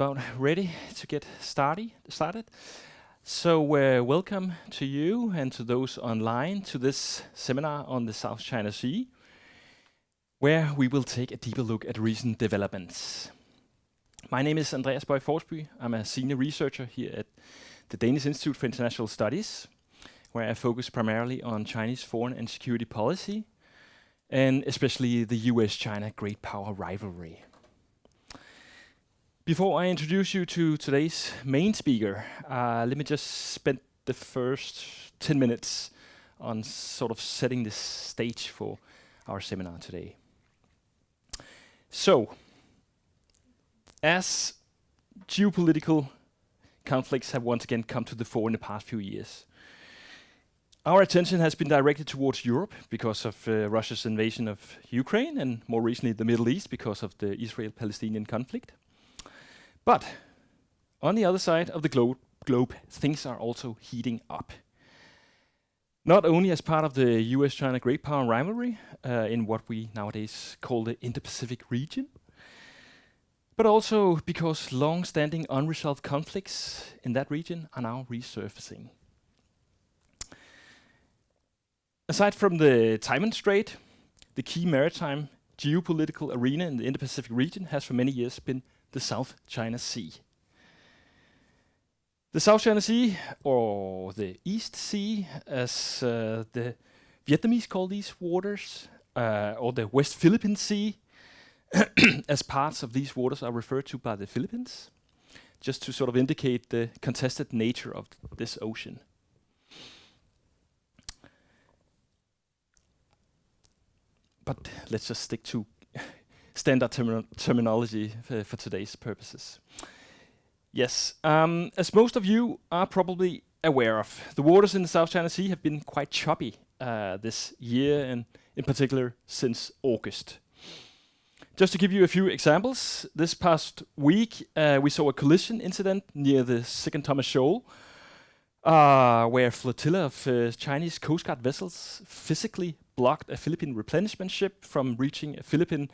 about ready to get started. So welcome to you and to those online to this seminar on the South China Sea, where we will take a deeper look at recent developments. My name is Andreas Boy Forsby. I'm a senior researcher here at the Danish Institute for International Studies, where I focus primarily on Chinese foreign and security policy, and especially the US-China great power rivalry. Before I introduce you to today's main speaker, let me just spend the first 10 minutes on sort of setting the stage for our seminar today. So, as geopolitical conflicts have once again come to the fore in the past few years, our attention has been directed towards Europe because of Russia's invasion of Ukraine, and more recently the Middle East because of the Israel-Palestinian conflict. But on the other side of the globe, things are also heating up. Not only as part of the US-China great power rivalry in what we nowadays call the Indo-Pacific region, but also because long-standing unresolved conflicts in that region are now resurfacing. Aside from the Taiwan Strait, the key maritime geopolitical arena in the Indo-Pacific region has for many years been the South China Sea. The South China Sea, or the East Sea, as the Vietnamese call these waters, or the West Philippine Sea, as parts of these waters are referred to by the Philippines, just to sort of indicate the contested nature of this ocean. But let's just stick to standard terminology for today's purposes. Yes, as most of you are probably aware of, the waters in the South China Sea have been quite choppy this year, and in particular since August. Just to give you a few examples, this past week we saw a collision incident near the second Thomas Shoal, where a flotilla of Chinese Coast Guard vessels physically blocked a Philippine replenishment ship from reaching a Philippine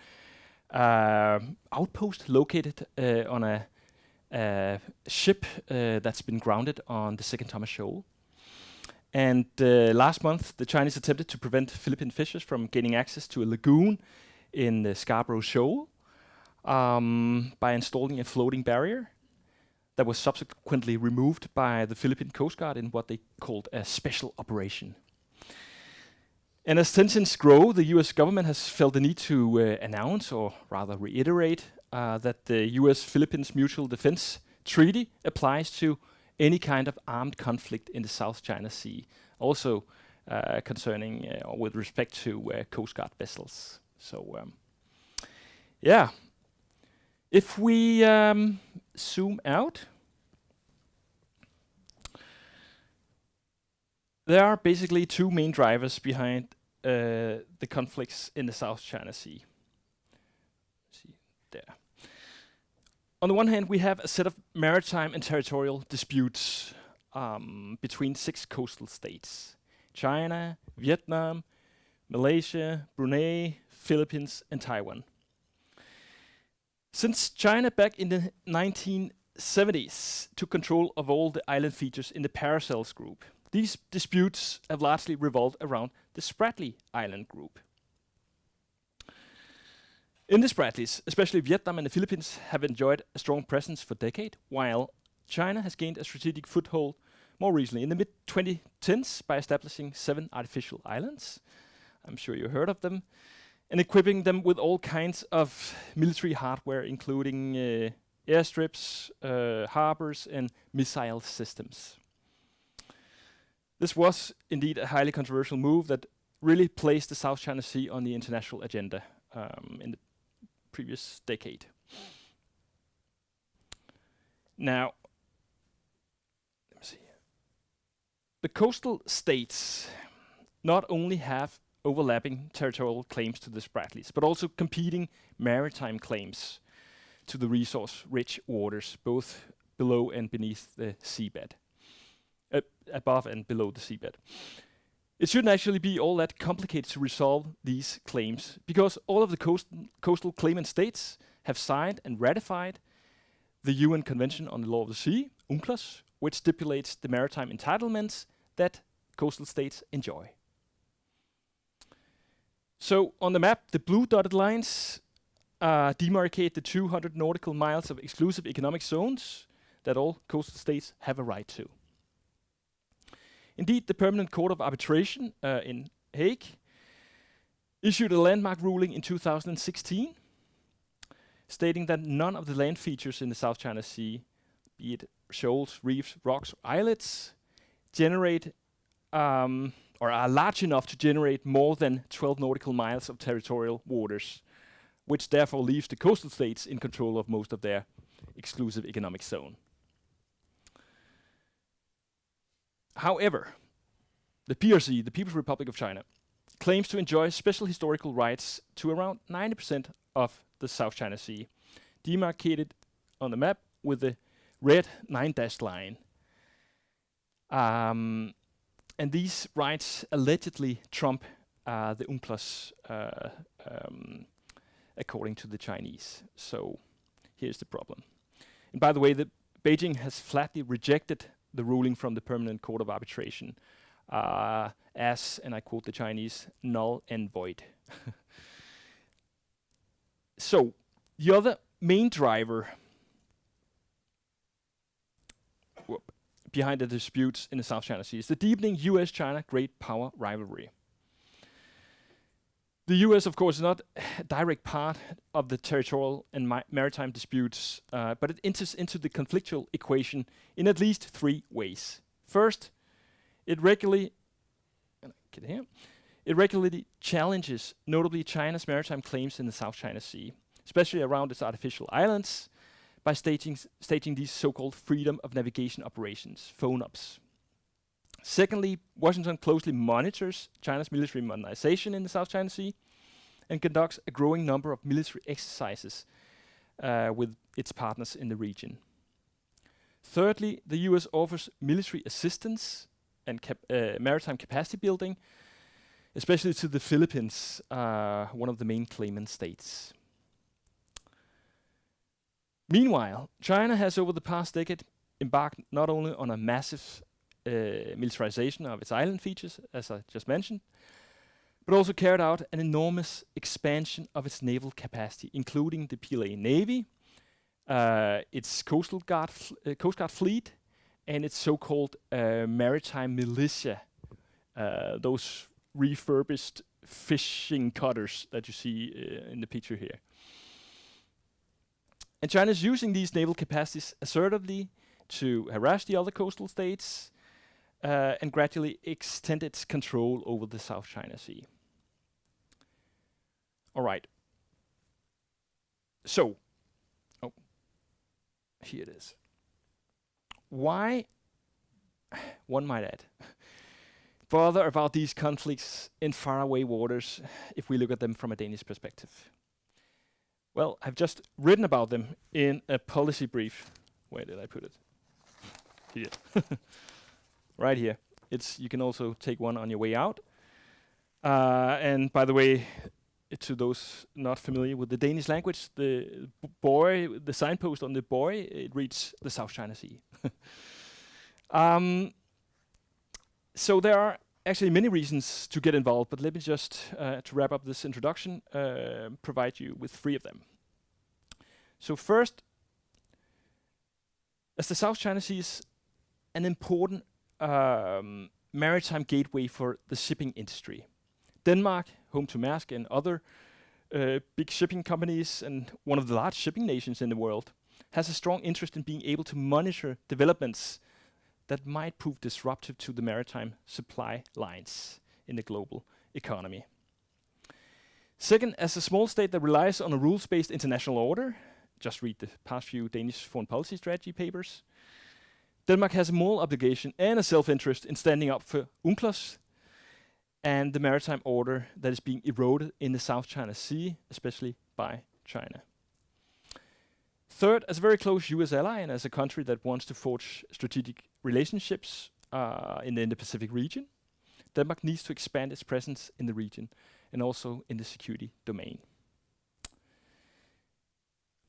outpost located on a ship that's been grounded on the second Thomas Shoal. And last month, the Chinese attempted to prevent Philippine fishers from gaining access to a lagoon in the Scarborough Shoal by installing a floating barrier that was subsequently removed by the Philippine Coast Guard in what they called a special operation. And as tensions grow, the US government has felt the need to announce, or rather reiterate, that the US-Philippines Mutual Defense Treaty applies to any kind of armed conflict in the South China Sea, also concerning or with respect to Coast Guard vessels. So, yeah. If we zoom out, there are basically two main drivers behind the conflicts in the South China Sea. See there. On the one hand, we have a set of maritime and territorial disputes between 6 coastal states: China, Vietnam, Malaysia, Brunei, Philippines, and Taiwan. Since China back in the 1970s took control of all the island features in the Paracels group, these disputes have largely revolved around the Spratly Island group. In the Spratlys, especially Vietnam and the Philippines have enjoyed a strong presence for decades, while China has gained a strategic foothold more recently in the mid-2010s by establishing 7 artificial islands. I'm sure you heard of them, and equipping them with all kinds of military hardware, including airstrips, harbors, and missile systems. This was indeed a highly controversial move that really placed the South China Sea on the international agenda in the previous decade. Now, let me see. The coastal states not only have overlapping territorial claims to the Spratlys, but also competing maritime claims to the resource-rich waters, both below and beneath the seabed. Above and below the seabed. It shouldn't actually be all that complicated to resolve these claims, because all of the coastal claimant states have signed and ratified the UN Convention on the Law of the Sea, UNCLOS, which stipulates the maritime entitlements that coastal states enjoy. So on the map, the blue dotted lines demarcate the 200 nautical miles of exclusive economic zones that all coastal states have a right to. Indeed, the Permanent Court of Arbitration in Hague issued a landmark ruling in 2016 stating that none of the land features in the South China Sea, be it shoals, reefs, rocks, or islets, generate or are large enough to generate more than 12 nautical miles of territorial waters, which therefore leaves the coastal states in control of most of their exclusive economic zone. However, the PRC, the People's Republic of China, claims to enjoy special historical rights to around 90% of the South China Sea, demarcated on the map with the red 9-dashed line. And these rights allegedly trump the UNCLOS according to the Chinese. So here's the problem. And by the way, Beijing has flatly rejected the ruling from the Permanent Court of Arbitration as, and I quote the Chinese, null and void. So the other main driver behind the disputes in the South China Sea is the deepening US-China great power rivalry. The US, of course, is not a direct part of the territorial and maritime disputes, but it enters into the conflictual equation in at least 3 ways. First, it regularly challenges, notably China's maritime claims in the South China Sea, especially around its artificial islands, by staging these so-called freedom of navigation operations, FONOPs. Secondly, Washington closely monitors China's military modernization in the South China Sea and conducts a growing number of military exercises with its partners in the region. Thirdly, the US offers military assistance and maritime capacity building, especially to the Philippines, one of the main claimant states. Meanwhile, China has over the past decade embarked not only on a massive militarization of its island features, as I just mentioned, but also carried out an enormous expansion of its naval capacity, including the PLA Navy, its Coast Guard fleet, and its so-called maritime militia, those refurbished fishing cutters that you see in the picture here. And China is using these naval capacities assertively to harass the other coastal states and gradually extend its control over the South China Sea. All right. So, here it is. Why, one might add, bother about these conflicts in faraway waters if we look at them from a Danish perspective? Well, I've just written about them in a policy brief. Where did I put it? Here. Right here. You can also take one on your way out. And by the way, to those not familiar with the Danish language, the signpost on the buoy, it reads the South China Sea. So there are actually many reasons to get involved, but let me just, to wrap up this introduction, provide you with 3 of them. So first, as the South China Sea is an important maritime gateway for the shipping industry. Denmark, home to Maersk and other big shipping companies and one of the largest shipping nations in the world, has a strong interest in being able to monitor developments that might prove disruptive to the maritime supply lines in the global economy. Second, as a small state that relies on a rules-based international order, just read the past few Danish foreign policy strategy papers, Denmark has a moral obligation and a self-interest in standing up for UNCLOS and the maritime order that is being eroded in the South China Sea, especially by China. Third, as a very close US ally and as a country that wants to forge strategic relationships in the Indo-Pacific region, Denmark needs to expand its presence in the region and also in the security domain.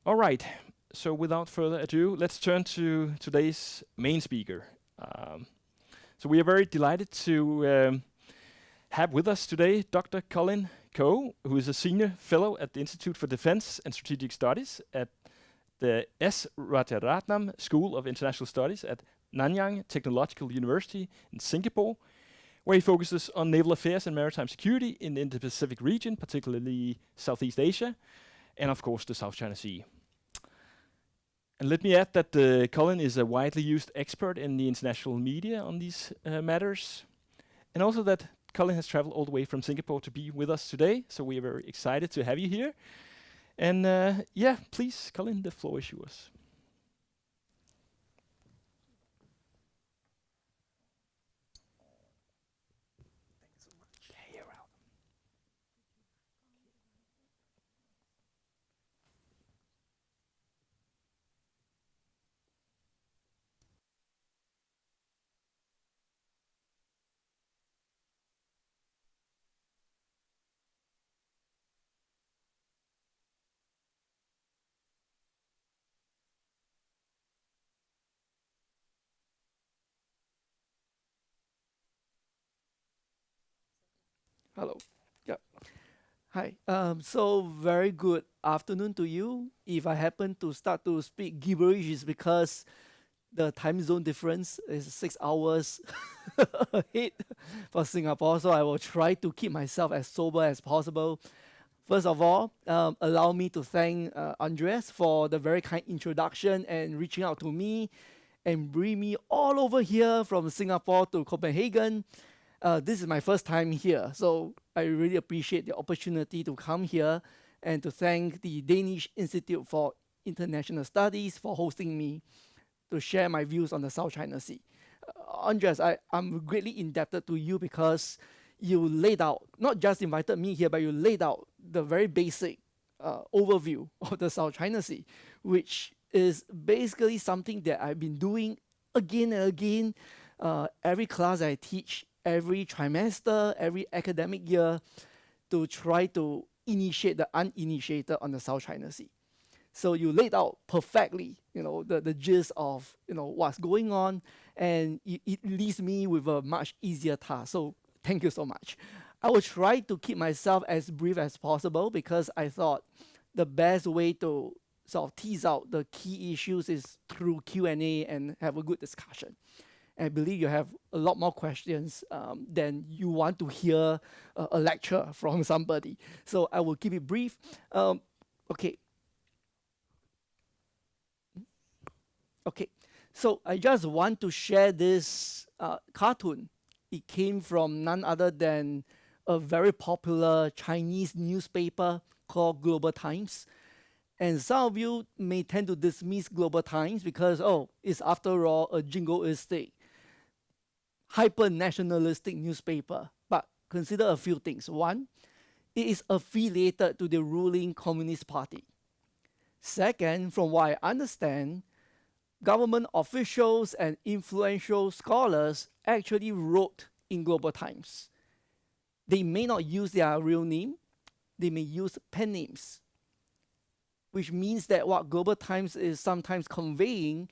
All right, So without further ado, let's turn to today's main speaker. So we are very delighted to have with us today Dr. Colin Coe, who is a senior fellow at the Institute for Defense and Strategic Studies at the S. Rajaratnam School of International Studies at Nanyang Technological University in Singapore, where he focuses on naval affairs and maritime security in the Indo-Pacific region, particularly Southeast Asia, and of course the South China Sea. And let me add that Colin is a widely used expert in the international media on these matters, and also that Colin has traveled all the way from Singapore to be with us today, so we are very excited to have you here. And yeah, please, Colin, the floor is yours. Hello. Yeah. Hi. So very good afternoon to you. If I happen to start to speak gibberish, it's because the time zone difference is 6 hours ahead for Singapore. So I will try to keep myself as sober as possible. First of all, allow me to thank Andres for the very kind introduction and reaching out to me and bring me all over here from Singapore to Copenhagen. This is my first time here, so I really appreciate the opportunity to come here and to thank the Danish Institute for International Studies for hosting me to share my views on the South China Sea. Andres, I'm greatly indebted to you because you laid out, not just invited me here, but you laid out the very basic overview of the South China Sea, which is basically something that I've been doing again and again. Every class I teach, every trimester, every academic year, to try to initiate the uninitiated on the South China Sea. So you laid out perfectly, the gist of, what's going on, and it leaves me with a much easier task. So thank you so much. I will try to keep myself as brief as possible because I thought the best way to sort of tease out the key issues is through Q&A and have a good discussion. I believe you have a lot more questions than you want to hear a lecture from somebody. So I will keep it brief. Okay. Okay. So I just want to share this cartoon. It came from none other than a very popular Chinese newspaper called Global Times. And some of you may tend to dismiss Global Times because, it's after all a jingoistic, hyper-nationalistic newspaper. But consider a few things. One, it is affiliated to the ruling Communist Party. Second, from what I understand, government officials and influential scholars actually wrote in Global Times. They may not use their real name, they may use pen names, which means that what Global Times is sometimes conveying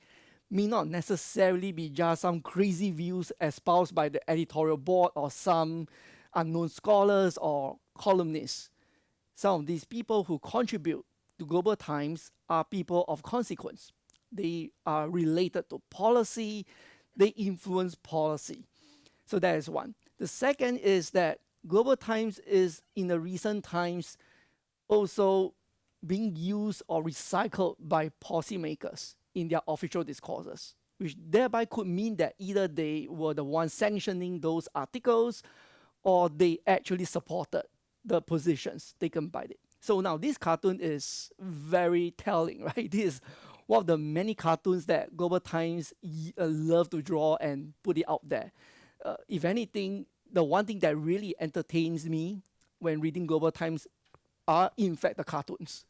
may not necessarily be just some crazy views espoused by the editorial board or some unknown scholars or columnists. Some of these people who contribute to Global Times are people of consequence. They are related to policy, they influence policy. So that is one. The second is that Global Times is in the recent times also being used or recycled by policymakers in their official discourses, which thereby could mean that either they were the ones sanctioning those articles or they actually supported the positions taken by it. So now this cartoon is very telling, right? This is one of the many cartoons that Global Times love to draw and put it out there. If anything, the one thing that really entertains me when reading Global Times are in fact the cartoons.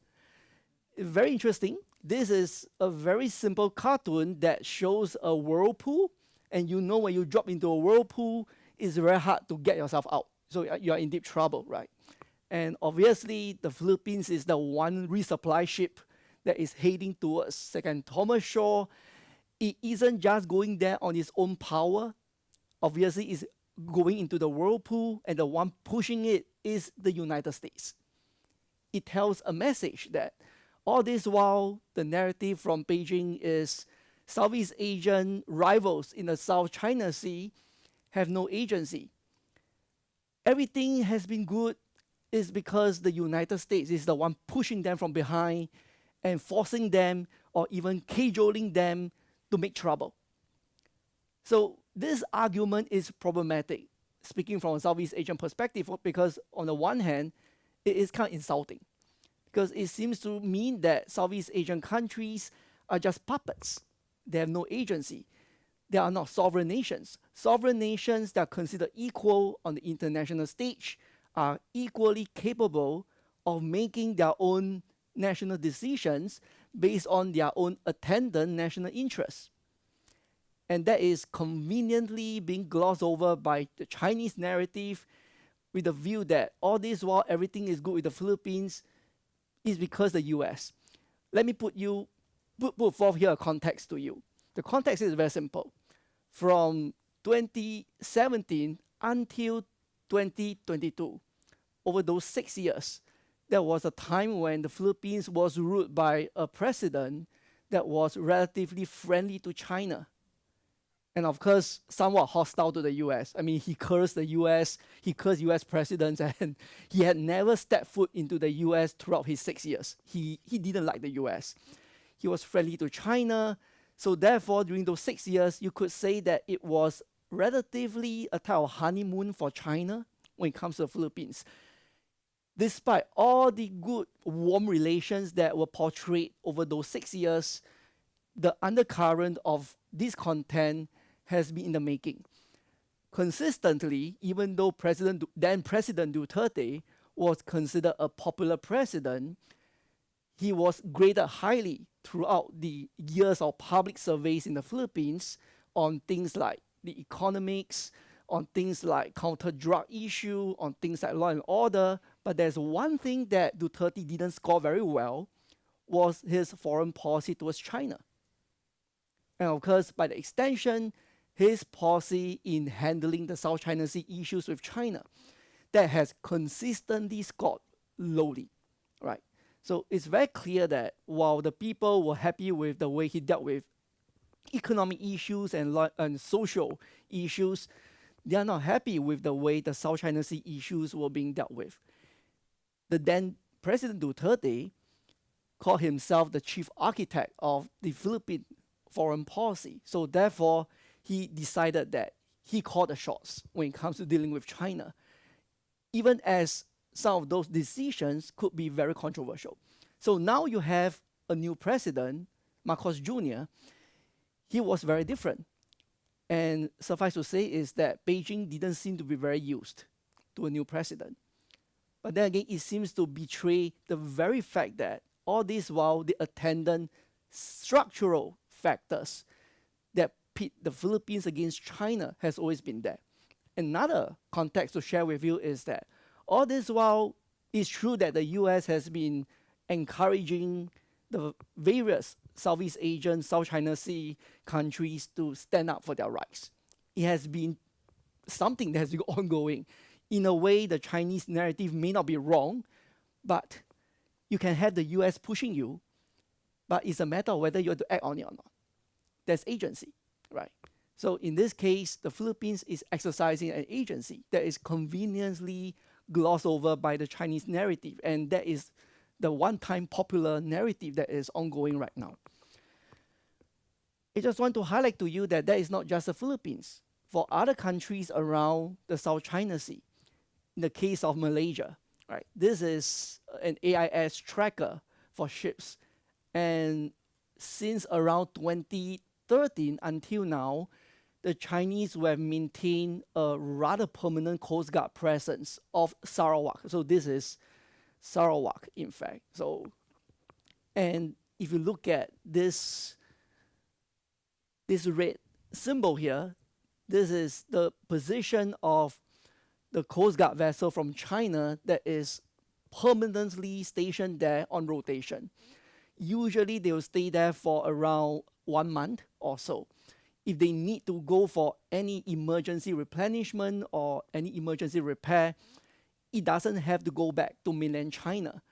Very interesting. This is a very simple cartoon that shows a whirlpool, and when you drop into a whirlpool, it's very hard to get yourself out. So you're in deep trouble, right? And obviously, the Philippines is the one resupply ship that is heading towards Second Thomas Shoal, it isn't just going there on its own power. Obviously, it's going into the whirlpool, and the one pushing it is the United States. It tells a message that all this while, the narrative from Beijing is Southeast Asian rivals in the South China Sea have no agency. Everything has been good is because the United States is the one pushing them from behind and forcing them or even cajoling them to make trouble. So this argument is problematic, speaking from a Southeast Asian perspective, because on the one hand, it is kind of insulting, because it seems to mean that Southeast Asian countries are just puppets. They have no agency. They are not sovereign nations. Sovereign nations that are considered equal on the international stage are equally capable of making their own national decisions based on their own attendant national interests. And that is conveniently being glossed over by the Chinese narrative, with the view that all this while everything is good with the Philippines is because the US. Let me put forth here a context to you. The context is very simple. From 2017 until 2022, over those 6 years, there was a time when the Philippines was ruled by a president that was relatively friendly to China. And of course, somewhat hostile to the US. I mean, he cursed the US, he cursed US presidents, and he had never stepped foot into the US throughout his 6 years. He didn't like the US. He was friendly to China. So therefore, during those 6 years, you could say that it was relatively a type of honeymoon for China when it comes to the Philippines. Despite all the good, warm relations that were portrayed over those 6 years, the undercurrent of discontent has been in the making. Consistently, even though then President Duterte was considered a popular president, he was graded highly throughout the years of public surveys in the Philippines on things like the economics, on things like counter-drug issue, on things like law and order. But there's one thing that Duterte didn't score very well, was his foreign policy towards China. And of course, by the extension, his policy in handling the South China Sea issues with China, that has consistently scored lowly, right? So it's very clear that while the people were happy with the way he dealt with economic issues and social issues, they are not happy with the way the South China Sea issues were being dealt with. The then President Duterte called himself the chief architect of the Philippine foreign policy. So therefore, he decided that he called the shots when it comes to dealing with China, even as some of those decisions could be very controversial. So now you have a new president, Marcos Jr. He was very different. And suffice to say is that Beijing didn't seem to be very used to a new president. But then again, it seems to betray the very fact that all this while the attendant structural factors that pit the Philippines against China has always been there. Another context to share with you is that all this while, it's true that the US has been encouraging the various Southeast Asian, South China Sea countries to stand up for their rights. It has been something that has been ongoing. In a way, the Chinese narrative may not be wrong, but you can have the US pushing you, but it's a matter of whether you have to act on it or not. There's agency, right? So in this case, the Philippines is exercising an agency that is conveniently glossed over by the Chinese narrative, and that is the one-time popular narrative that is ongoing right now. I just want to highlight to you that is not just the Philippines. For other countries around the South China Sea, in the case of Malaysia, right? This is an AIS tracker for ships, and since around 2013 until now, the Chinese will have maintained a rather permanent Coast Guard presence of Sarawak. So this is Sarawak, in fact. So, and if you look at this red symbol here, this is the position of the Coast Guard vessel from China that is permanently stationed there on rotation. Usually they will stay there for around 1 month or so. If they need to go for any emergency replenishment or any emergency repair, it doesn't have to go back to mainland China.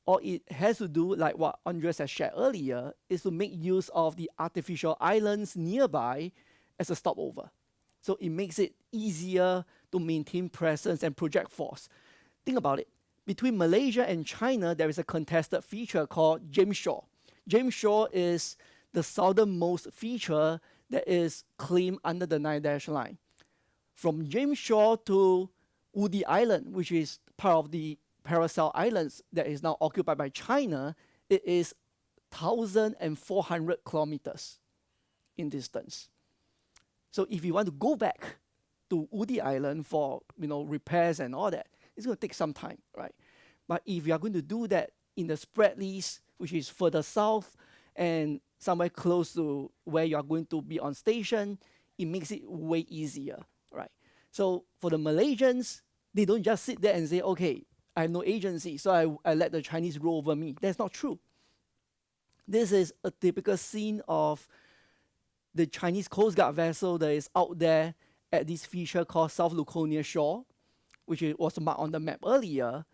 Or it has to do, like what Andres has shared earlier, is to make use of the artificial islands nearby as a stopover. So it makes it easier to maintain presence and project force. Think about it. Between Malaysia and China, there is a contested feature called James Shoal. James Shoal is the southernmost feature that is claimed under the 9-dash line. From James Shoal to Woody Island, which is part of the Paracel Islands that is now occupied by China, it is 1,400 kilometers in distance. So if you want to go back to Woody Island for repairs and all that, it's going to take some time, right? But if you are going to do that in the spread lease, which is further south and somewhere close to where you are going to be on station, it makes it way easier, right? So for the Malaysians, they don't just sit there and say, okay, I have no agency, so I let the Chinese rule over me. That's not true. This is a typical scene of the Chinese Coast Guard vessel that is out there at this feature called South Luconia Shore, which was marked on the map earlier.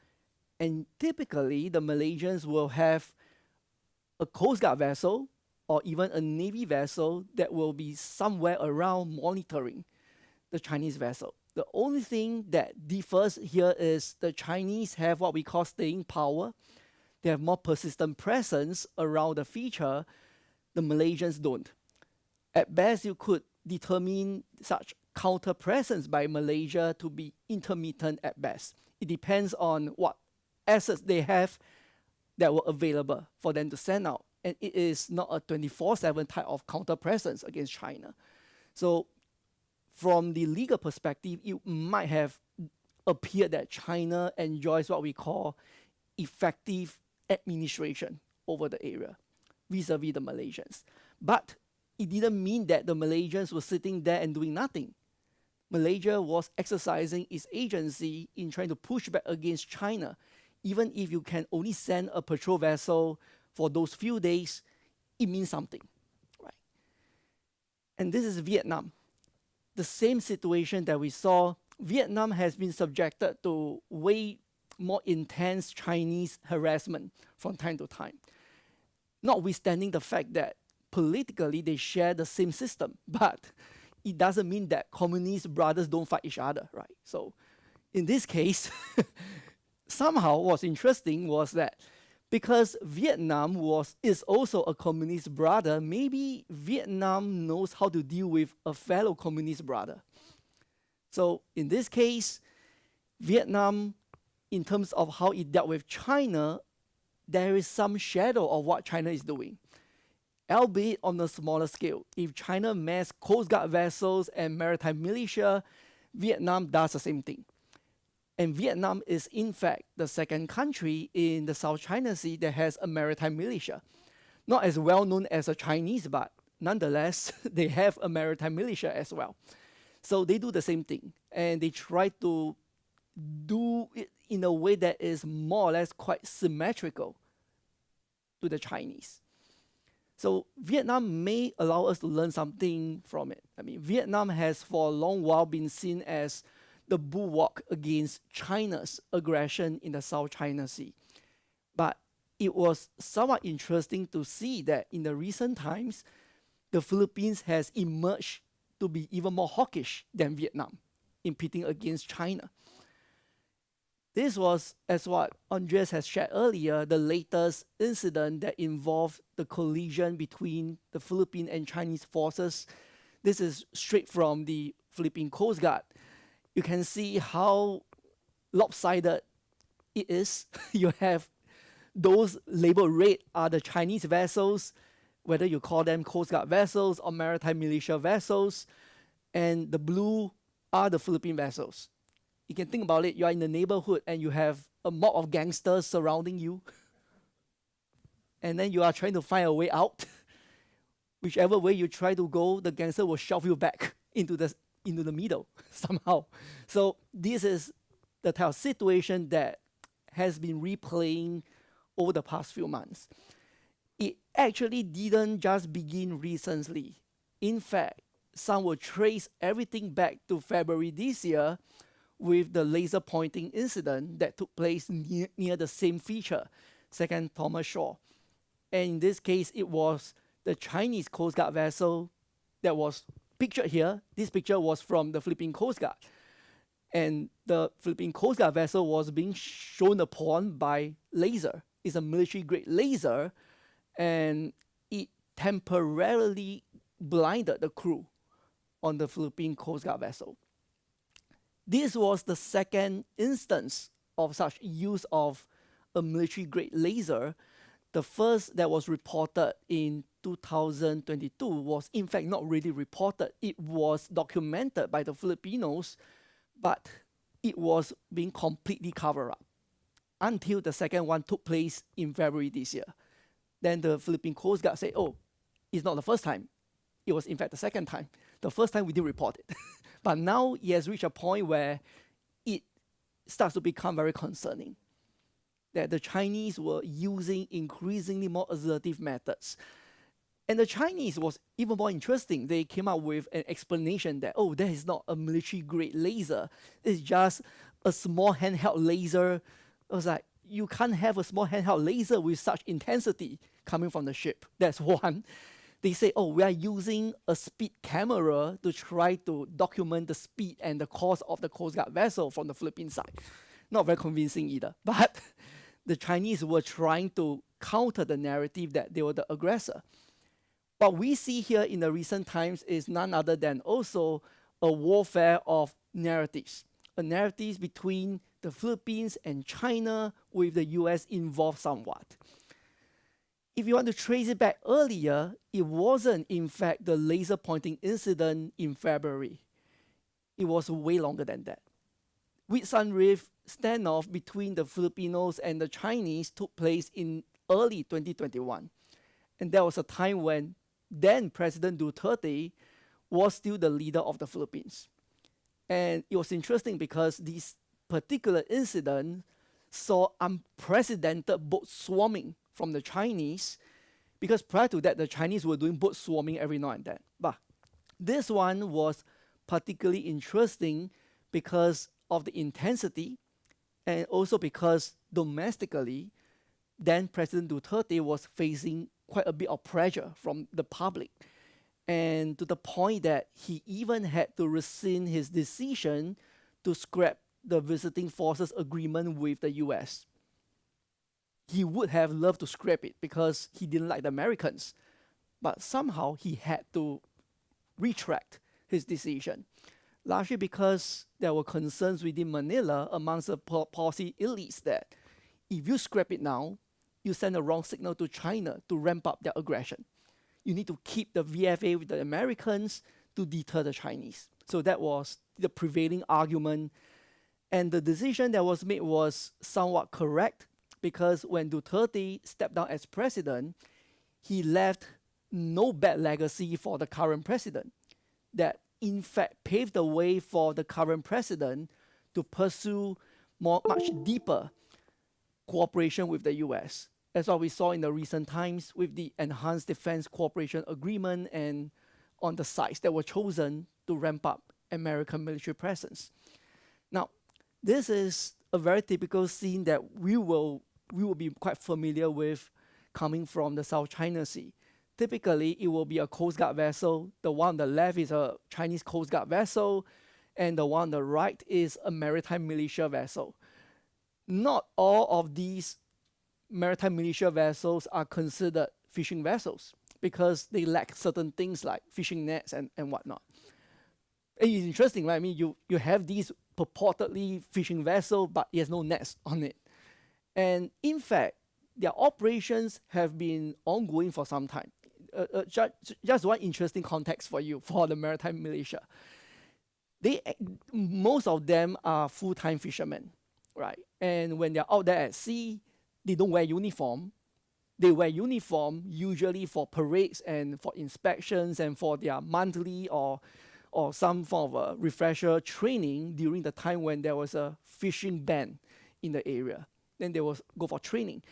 And typically, the Malaysians will have a Coast Guard vessel or even a Navy vessel that will be somewhere around monitoring the Chinese vessel. The only thing that differs here is the Chinese have what we call staying power. They have more persistent presence around the feature. The Malaysians don't. At best, you could determine such counter presence by Malaysia to be intermittent at best. It depends on what assets they have that were available for them to send out. And it is not a 24/7 type of counter presence against China. So from the legal perspective, it might have appeared that China enjoys what we call effective administration over the area vis-a-vis the Malaysians. But it didn't mean that the Malaysians were sitting there and doing nothing. Malaysia was exercising its agency in trying to push back against China. Even if you can only send a patrol vessel for those few days, it means something, right? And this is Vietnam. The same situation that we saw, Vietnam has been subjected to way more intense Chinese harassment from time to time. Notwithstanding the fact that politically they share the same system, but it doesn't mean that communist brothers don't fight each other, right? So in this case, somehow what's interesting was that because Vietnam is also a communist brother, maybe Vietnam knows how to deal with a fellow communist brother. So in this case, Vietnam, in terms of how it dealt with China, there is some shadow of what China is doing, albeit on a smaller scale. If China mass Coast Guard vessels and maritime militia, Vietnam does the same thing. And Vietnam is, in fact, the second country in the South China Sea that has a maritime militia. Not as well known as the Chinese, but nonetheless, they have a maritime militia as well. So they do the same thing. And they try to do it in a way that is more or less quite symmetrical to the Chinese. So Vietnam may allow us to learn something from it. I mean, Vietnam has for a long while been seen as the bulwark against China's aggression in the South China Sea. But it was somewhat interesting to see that in the recent times, the Philippines has emerged to be even more hawkish than Vietnam in pitting against China. This was, as what Andres has shared earlier, the latest incident that involved the collision between the Philippine and Chinese forces. This is straight from the Philippine Coast Guard. You can see how lopsided it is. You have those labeled red are the Chinese vessels, whether you call them Coast Guard vessels or maritime militia vessels, and the blue are the Philippine vessels. You can think about it, you are in the neighborhood and you have a mob of gangsters surrounding you, and then you are trying to find a way out. Whichever way you try to go, the gangster will shove you back into the middle somehow. So this is the type of situation that has been replaying over the past few months. It actually didn't just begin recently. In fact, some will trace everything back to February this year with the laser pointing incident that took place near the same feature, Second Thomas Shoal. And in this case, it was the Chinese Coast Guard vessel that was pictured here. This picture was from the Philippine Coast Guard. And the Philippine Coast Guard vessel was being shown upon by laser. It's a military-grade laser, and it temporarily blinded the crew on the Philippine Coast Guard vessel. This was the second instance of such use of a military-grade laser. The first that was reported in 2022 was in fact not really reported. It was documented by the Filipinos, but it was being completely covered up until the second one took place in February this year. Then the Philippine Coast Guard said, oh, it's not the first time. It was in fact the second time. The first time we didn't report it. But now it has reached a point where it starts to become very concerning that the Chinese were using increasingly more assertive methods. And the Chinese was even more interesting. They came up with an explanation that, oh, that is not a military-grade laser. It's just a small handheld laser. I was like, you can't have a small handheld laser with such intensity coming from the ship. That's one. They say, oh, we are using a speed camera to try to document the speed and the course of the Coast Guard vessel from the Philippine side. Not very convincing either. But the Chinese were trying to counter the narrative that they were the aggressor. What we see here in the recent times is none other than also a warfare of narratives. A narrative between the Philippines and China with the US involved somewhat. If you want to trace it back earlier, it wasn't in fact the laser pointing incident in February. It was way longer than that. Whitsun Reef standoff between the Filipinos and the Chinese took place in early 2021. And there was a time when then President Duterte was still the leader of the Philippines. And it was interesting because this particular incident saw unprecedented boat swarming from the Chinese, because prior to that, the Chinese were doing boat swarming every now and then. But this one was particularly interesting because of the intensity and also because domestically, then President Duterte was facing quite a bit of pressure from the public, and to the point that he even had to rescind his decision to scrap the visiting forces agreement with the US. He would have loved to scrap it because he didn't like the Americans, but somehow he had to retract his decision, largely because there were concerns within Manila amongst the policy elites that if you scrap it now, you send a wrong signal to China to ramp up their aggression. You need to keep the VFA with the Americans to deter the Chinese. So that was the prevailing argument. And the decision that was made was somewhat correct, because when Duterte stepped down as president, he left no bad legacy for the current president. That in fact paved the way for the current president to pursue much deeper cooperation with the US. As what we saw in the recent times with the Enhanced Defense Cooperation Agreement and on the sites that were chosen to ramp up American military presence. Now, this is a very typical scene that we will be quite familiar with coming from the South China Sea. Typically, it will be a Coast Guard vessel. The one on the left is a Chinese Coast Guard vessel, and the one on the right is a maritime militia vessel. Not all of these maritime militia vessels are considered fishing vessels because they lack certain things like fishing nets and whatnot. And it's interesting, right? I mean, you have these purportedly fishing vessel, but it has no nets on it. And in fact, their operations have been ongoing for some time. Just one interesting context for you for the maritime militia. Most of them are full-time fishermen, right? And when they're out there at sea, they don't wear uniform. They wear uniform usually for parades and for inspections and for their monthly or some form of a refresher training during the time when there was a fishing ban in the area. Then they will go for training.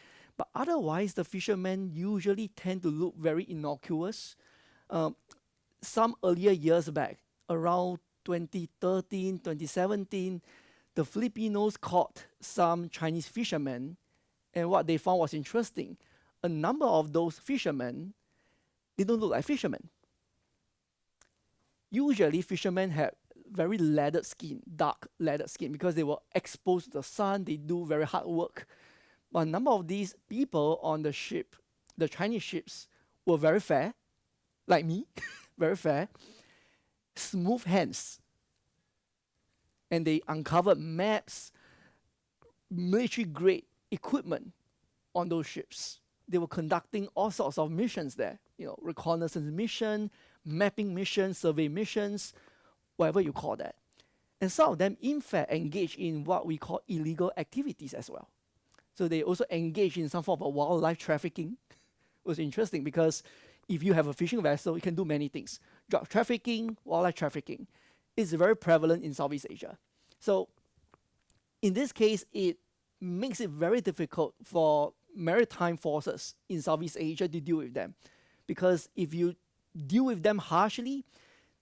But otherwise, the fishermen usually tend to look very innocuous. Some earlier years back, around 2013, 2017, the Filipinos caught some Chinese fishermen, and what they found was interesting. A number of those fishermen didn't look like fishermen. Usually, fishermen have very leathered skin, dark leathered skin, because they were exposed to the sun, they do very hard work. But a number of these people on the ship, the Chinese ships, were very fair, like me, very fair, smooth hands. And they uncovered maps, military-grade equipment on those ships. They were conducting all sorts of missions there, reconnaissance mission, mapping missions, survey missions, whatever you call that. And some of them, in fact, engage in what we call illegal activities as well. So they also engage in some form of wildlife trafficking. It was interesting because if you have a fishing vessel, you can do many things. Drug trafficking, wildlife trafficking is very prevalent in Southeast Asia. So in this case, it makes it very difficult for maritime forces in Southeast Asia to deal with them. Because if you deal with them harshly,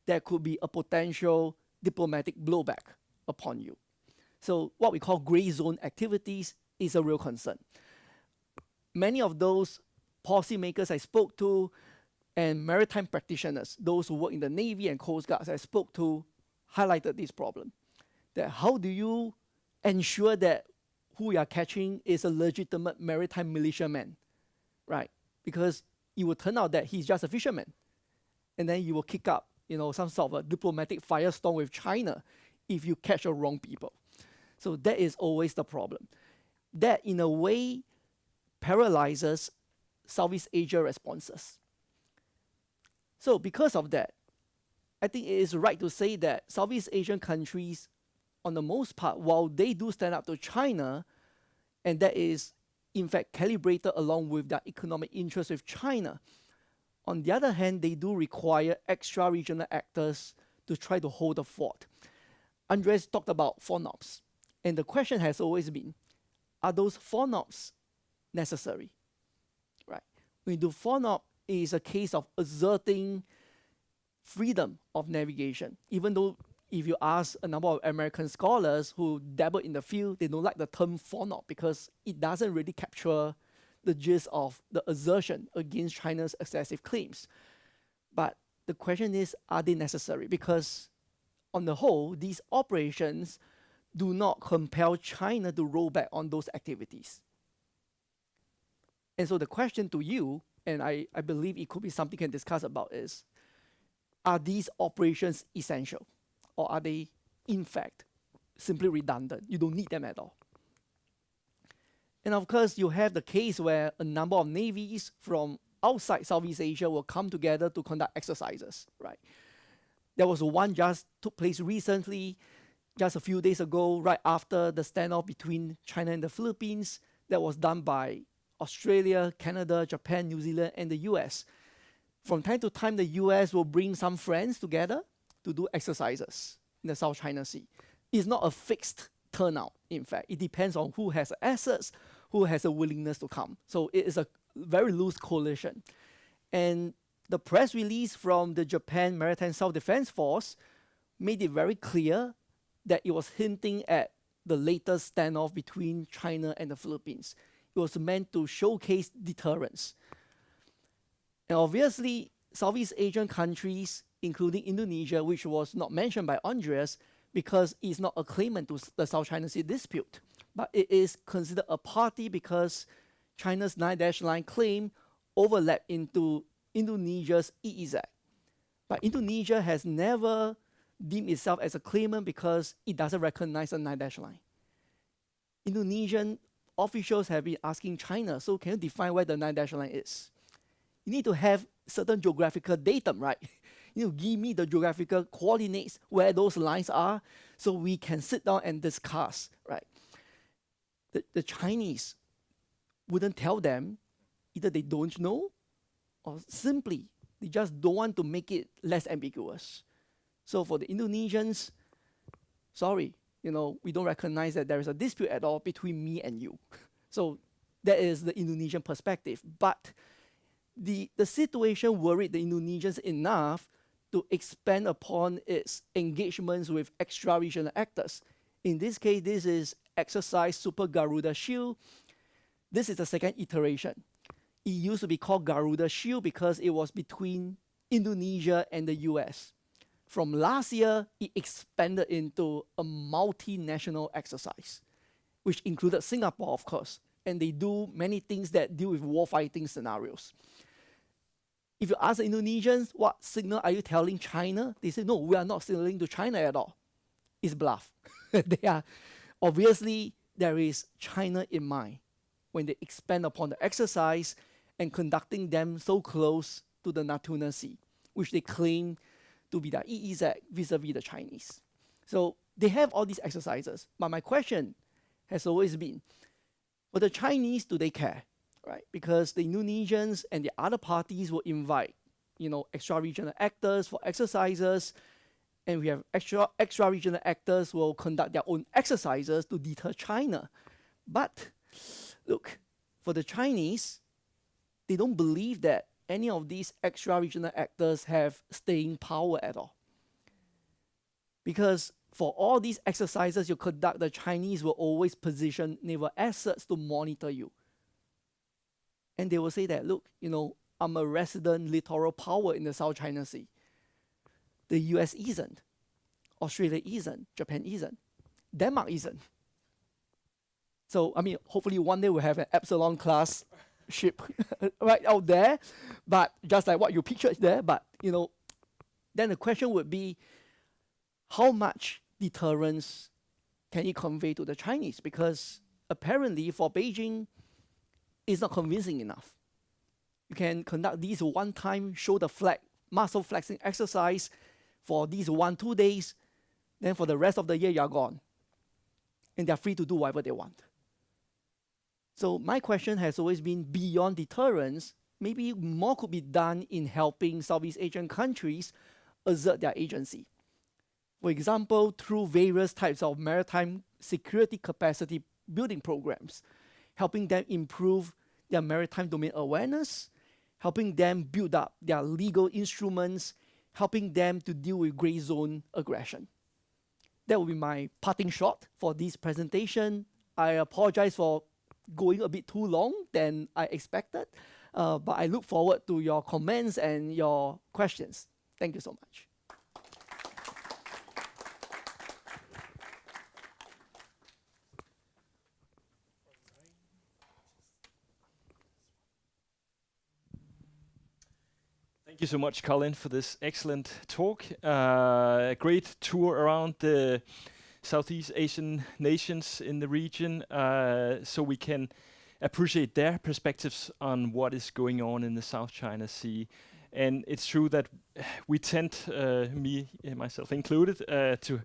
there could be a potential diplomatic blowback upon you. So what we call gray zone activities is a real concern. Many of those policymakers I spoke to and maritime practitioners, those who work in the Navy and Coast Guards I spoke to, highlighted this problem. That how do you ensure that who you are catching is a legitimate maritime militiaman, right? Because it will turn out that he's just a fisherman. And then you will kick up, some sort of a diplomatic firestorm with China if you catch the wrong people. So that is always the problem. That, in a way, paralyzes Southeast Asia responses. So because of that, I think it is right to say that Southeast Asian countries, on the most part, while they do stand up to China, and that is, in fact, calibrated along with their economic interests with China, on the other hand, they do require extra-regional actors to try to hold the fort. Andres talked about FONOPs, and the question has always been, are those FONOPs necessary? Right? When you do FONOP, it is a case of asserting freedom of navigation. Even though if you ask a number of American scholars who dabble in the field, they don't like the term FONOP because it doesn't really capture the gist of the assertion against China's excessive claims. But the question is, are they necessary? Because on the whole, these operations do not compel China to roll back on those activities. And so the question to you, and I believe it could be something we can discuss about, is, are these operations essential? Or are they, in fact, simply redundant? You don't need them at all. And of course, you have the case where a number of navies from outside Southeast Asia will come together to conduct exercises, right? There was one just took place recently, just a few days ago, right after the standoff between China and the Philippines, that was done by Australia, Canada, Japan, New Zealand, and the US. From time to time, the US will bring some friends together to do exercises in the South China Sea. It's not a fixed turnout, in fact. It depends on who has assets, who has a willingness to come. So it is a very loose coalition. And the press release from the Japan Maritime Self-Defense Force made it very clear that it was hinting at the latest standoff between China and the Philippines. It was meant to showcase deterrence. And obviously, Southeast Asian countries, including Indonesia, which was not mentioned by Andreas, because it's not a claimant to the South China Sea dispute, but it is considered a party because China's 9-line claim overlapped into Indonesia's EEZ. But Indonesia has never deemed itself as a claimant because it doesn't recognize the 9-line. Indonesian officials have been asking China, so can you define where the 9-line is? You need to have certain geographical datum, right? You know, give me the geographical coordinates where those lines are so we can sit down and discuss, right? The Chinese wouldn't tell them, either they don't know or simply they just don't want to make it less ambiguous. So for the Indonesians, sorry, we don't recognize that there is a dispute at all between me and you. So That is the Indonesian perspective. But the situation worried the Indonesians enough to expand upon its engagements with extra-regional actors. In this case, this is exercise Super Garuda Shield. This is the second iteration. It used to be called Garuda Shield because it was between Indonesia and the US. From last year, it expanded into a multinational exercise, which included Singapore, of course, and they do many things that deal with warfighting scenarios. If you ask the Indonesians, what signal are you telling China? They say, no, we are not signaling to China at all. It's bluff. They are, obviously, there is China in mind when they expand upon the exercise and conducting them so close to the Natuna Sea, which they claim to be the EEZ vis-a-vis the Chinese. So they have all these exercises. But my question has always been, for the Chinese, do they care? Right? Because the Indonesians and the other parties will invite, extra-regional actors for exercises, and we have extra-regional actors will conduct their own exercises to deter China. But look, for the Chinese, they don't believe that any of these extra-regional actors have staying power at all. Because for all these exercises you conduct, the Chinese will always position naval assets to monitor you. And they will say that, look, I'm a resident littoral power in the South China Sea. The US isn't. Australia isn't. Japan isn't. Denmark isn't. So, hopefully one day we'll have an Epsilon class ship right out there, but just like what you pictured there, but, then the question would be, how much deterrence can it convey to the Chinese? Because apparently for Beijing, it's not convincing enough. You can conduct these one-time show the flag, muscle flexing exercise for these 1-2 days, then for the rest of the year, you're gone. And they're free to do whatever they want. So my question has always been, beyond deterrence, maybe more could be done in helping Southeast Asian countries assert their agency. For example, through various types of maritime security capacity building programs, helping them improve their maritime domain awareness, helping them build up their legal instruments, helping them to deal with gray zone aggression. That will be my parting shot for this presentation. I apologize for going a bit too long than I expected, but I look forward to your comments and your questions. Thank you so much. Thank you so much, Colin, for this excellent talk. A great tour around the Southeast Asian nations in the region, so we can appreciate their perspectives on what is going on in the South China Sea. And it's true that we tend, me myself included, to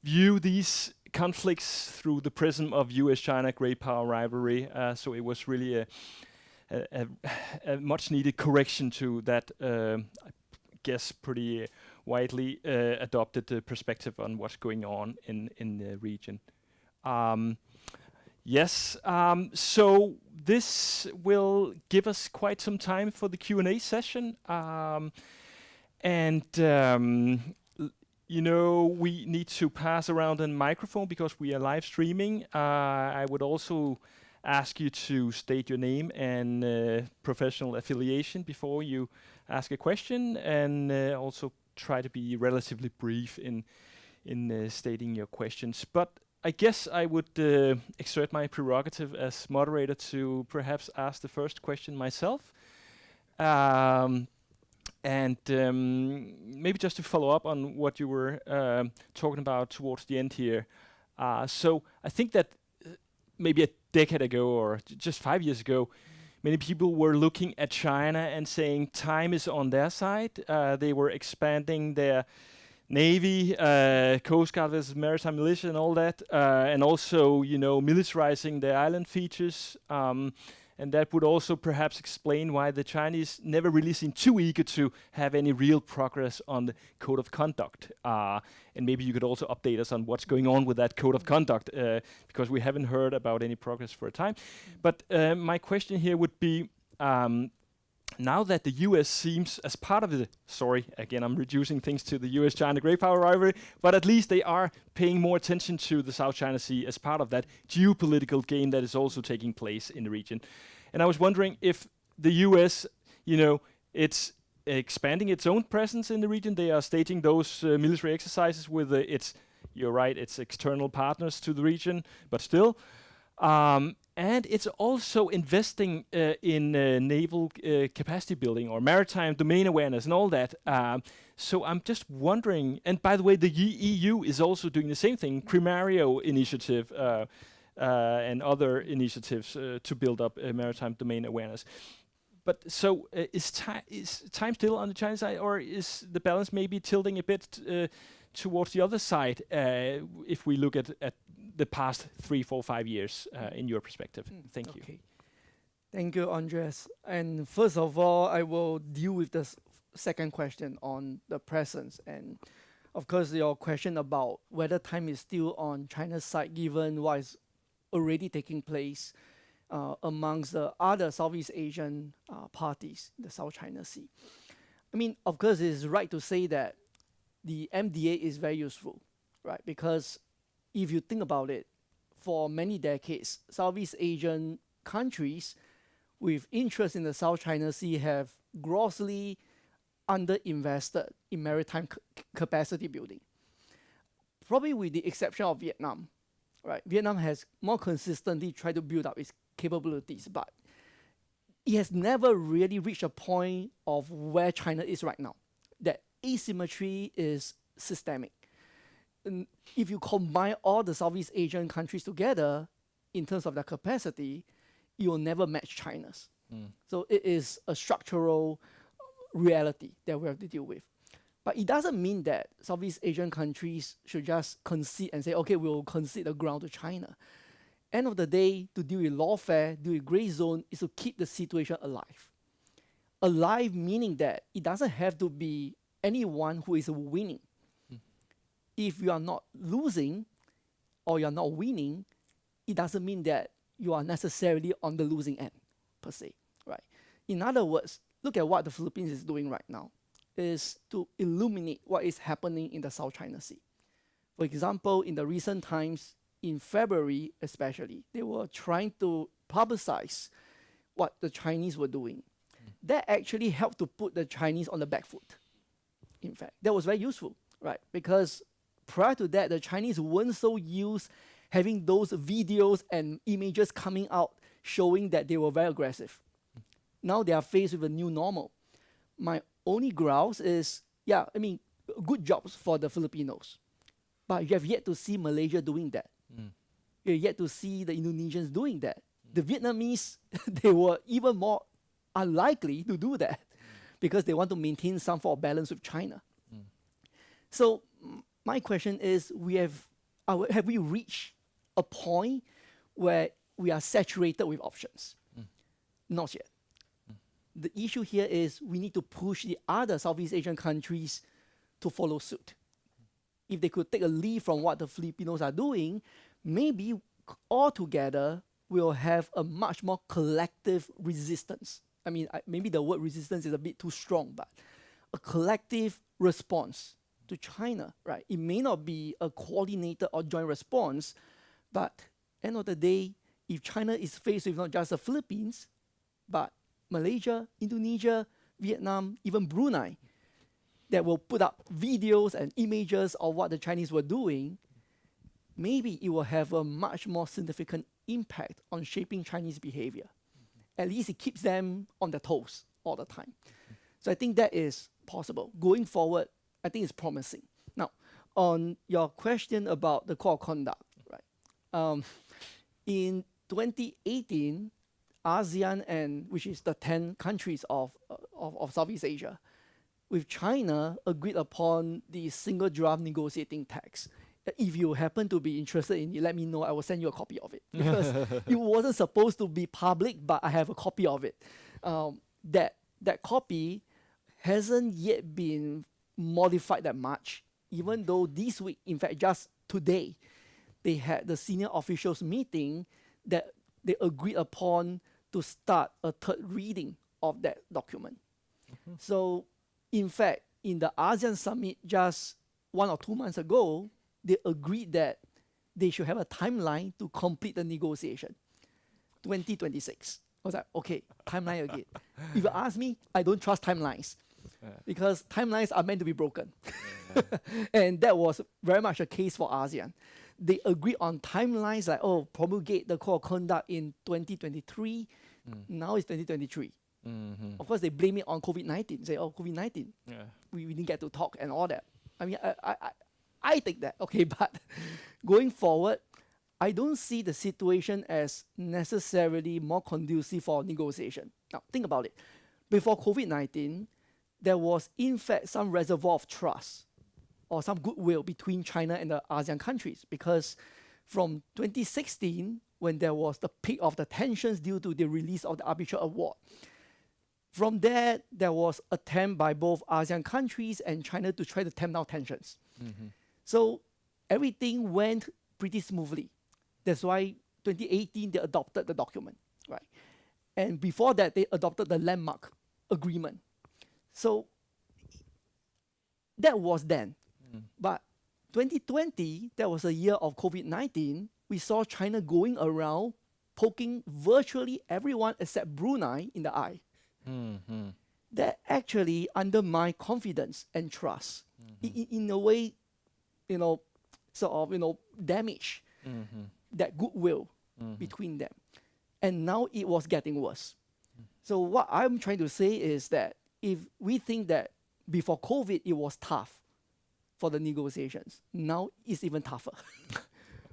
view these conflicts through the prism of US-China great power rivalry. So it was really a much-needed correction to that, I guess, pretty widely adopted perspective on what's going on in the region. Yes, so this will give us quite some time for the Q&A session. We need to pass around a microphone because we are live streaming. I would also ask you to state your name and professional affiliation before you ask a question, and also try to be relatively brief in stating your questions. But I guess I would exert my prerogative as moderator to perhaps ask the first question myself. Maybe just to follow up on what you were talking about towards the end here. So I think that maybe a decade ago or just 5 years ago, many people were looking at China and saying time is on their side. They were expanding their Navy, Coast Guard versus maritime militia and all that, and also, militarizing their island features. And that would also perhaps explain why the Chinese never really seem too eager to have any real progress on the code of conduct. And maybe you could also update us on what's going on with that code of conduct, because we haven't heard about any progress for a time. But my question here would be, now that the US seems as part of the, sorry, again, I'm reducing things to the US-China great power rivalry, but at least they are paying more attention to the South China Sea as part of that geopolitical game that is also taking place in the region. And I was wondering if the US, it's expanding its own presence in the region. They are staging those military exercises with you're right, it's external partners to the region, but still. And it's also investing in naval capacity building or maritime domain awareness and all that. So I'm just wondering, and by the way, the EU is also doing the same thing, Primario initiative and other initiatives to build up maritime domain awareness. But so is time still on the Chinese side, or is the balance maybe tilting a bit towards the other side if we look at the past 3, 4, 5 years in your perspective? Thank you. Thank you, Andreas. And first of all, I will deal with the second question on the presence. And of course, your question about whether time is still on China's side, given what is already taking place amongst the other Southeast Asian parties in the South China Sea. I mean, of course, it's right to say that the MDA is very useful, right? Because if you think about it, for many decades, Southeast Asian countries with interest in the South China Sea have grossly underinvested in maritime capacity building. Probably with the exception of Vietnam, right? Vietnam has more consistently tried to build up its capabilities, but it has never really reached a point of where China is right now. That asymmetry is systemic. And if you combine all the Southeast Asian countries together in terms of their capacity, you will never match China's. So it is a structural reality that we have to deal with. But it doesn't mean that Southeast Asian countries should just concede and say, okay, we'll concede the ground to China. End of the day, to deal with lawfare, deal with gray zone, is to keep the situation alive. Alive meaning that it doesn't have to be anyone who is winning. If you are not losing or you are not winning, it doesn't mean that you are necessarily on the losing end, per se, right? In other words, look at what the Philippines is doing right now, is to illuminate what is happening in the South China Sea. For example, in the recent times, in February especially, they were trying to publicize what the Chinese were doing. That actually helped to put the Chinese on the back foot. In fact, that was very useful, right? Because prior to that, the Chinese weren't so used having those videos and images coming out showing that they were very aggressive. Now they are faced with a new normal. My only grouse is, good jobs for the Filipinos. But you have yet to see Malaysia doing that. You have yet to see the Indonesians doing that. The Vietnamese, they were even more unlikely to do that because they want to maintain some form of balance with China. So my question is, have we reached a point where we are saturated with options? Not yet. The issue here is we need to push the other Southeast Asian countries to follow suit. If they could take a lead from what the Filipinos are doing, maybe all together we'll have a much more collective resistance. I mean, maybe the word resistance is a bit too strong, but a collective response to China, right? It may not be a coordinated or joint response, but end of the day, if China is faced with not just the Philippines, but Malaysia, Indonesia, Vietnam, even Brunei, that will put up videos and images of what the Chinese were doing, maybe it will have a much more significant impact on shaping Chinese behavior. At least it keeps them on their toes all the time. So I think that is possible. Going forward, I think it's promising. Now, on your question about the code of conduct, right? In 2018, ASEAN, which is the 10 countries of Southeast Asia, with China agreed upon the single draft negotiating text. If you happen to be interested in it, let me know. I will send you a copy of it because it wasn't supposed to be public, but I have a copy of it. That copy hasn't yet been modified that much, even though this week, in fact, just today, they had the senior officials meeting that they agreed upon to start a third reading of that document. So, in fact, in the ASEAN summit just 1 or 2 months ago, they agreed that they should have a timeline to complete the negotiation. 2026. I was like, okay, timeline again. If you ask me, I don't trust timelines because timelines are meant to be broken. And that was very much a case for ASEAN. They agreed on timelines like, promulgate the code of conduct in 2023. Now it's 2023. Of course, they blame it on COVID-19. Say, COVID-19. We didn't get to talk and all that. I mean, I take that. Okay, but going forward, I don't see the situation as necessarily more conducive for negotiation. Now, think about it. Before COVID-19, there was, in fact, some reservoir of trust or some goodwill between China and the ASEAN countries because from 2016, when there was the peak of the tensions due to the release of the arbitral award, from there, there was attempt by both ASEAN countries and China to try to tamp down tensions. So everything went pretty smoothly. That's why 2018, they adopted the document, right? And before that, they adopted the landmark agreement. So that was then. But 2020, that was a year of COVID-19. We saw China going around poking virtually everyone except Brunei in the eye. That actually undermined confidence and trust. In a way, damage that goodwill between them. And now it was getting worse. So what I'm trying to say is that if we think that before COVID it was tough for the negotiations, now it's even tougher.